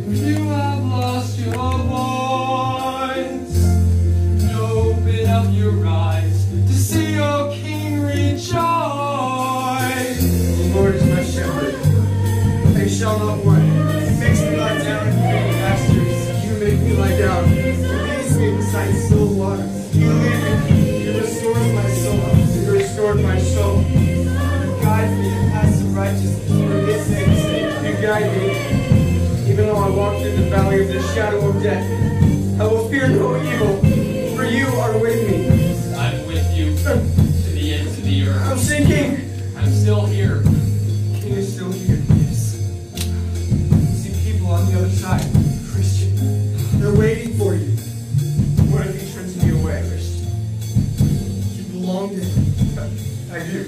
If you have lost your voice, open up your eyes to see your king rejoice. The Lord is my shepherd. I shall not want. He makes me lie down in green pastures. You make me lie down. He leads me beside still waters. You lead me. You restore my soul. You restored my soul. You guide me in paths of righteousness for His name's sake. You guide me. Even though I walk through the valley of the shadow of death, I will fear no evil, for you are with me. I'm with you to the ends of the earth. I'm sinking. I'm still here. King is still here. Yes. See people on the other side. Christian. They're waiting for you. What if he turns me away? Christian. You belong to him. I do.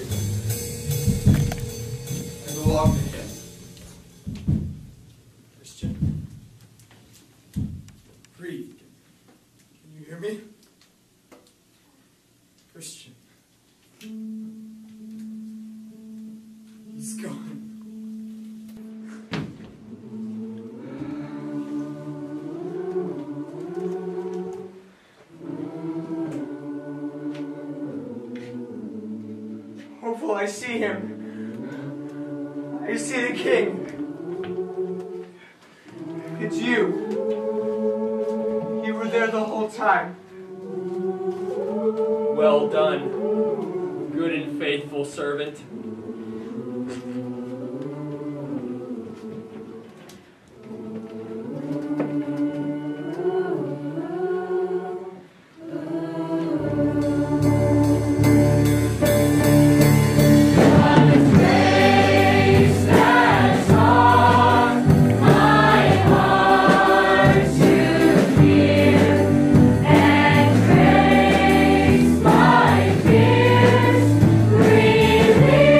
I belong to him. Christian. Breathe. Can you hear me? Christian. He's gone. Hopeful I see him. I see the king. It's you. You were there the whole time. Well done, good and faithful servant. Really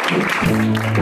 Thank you.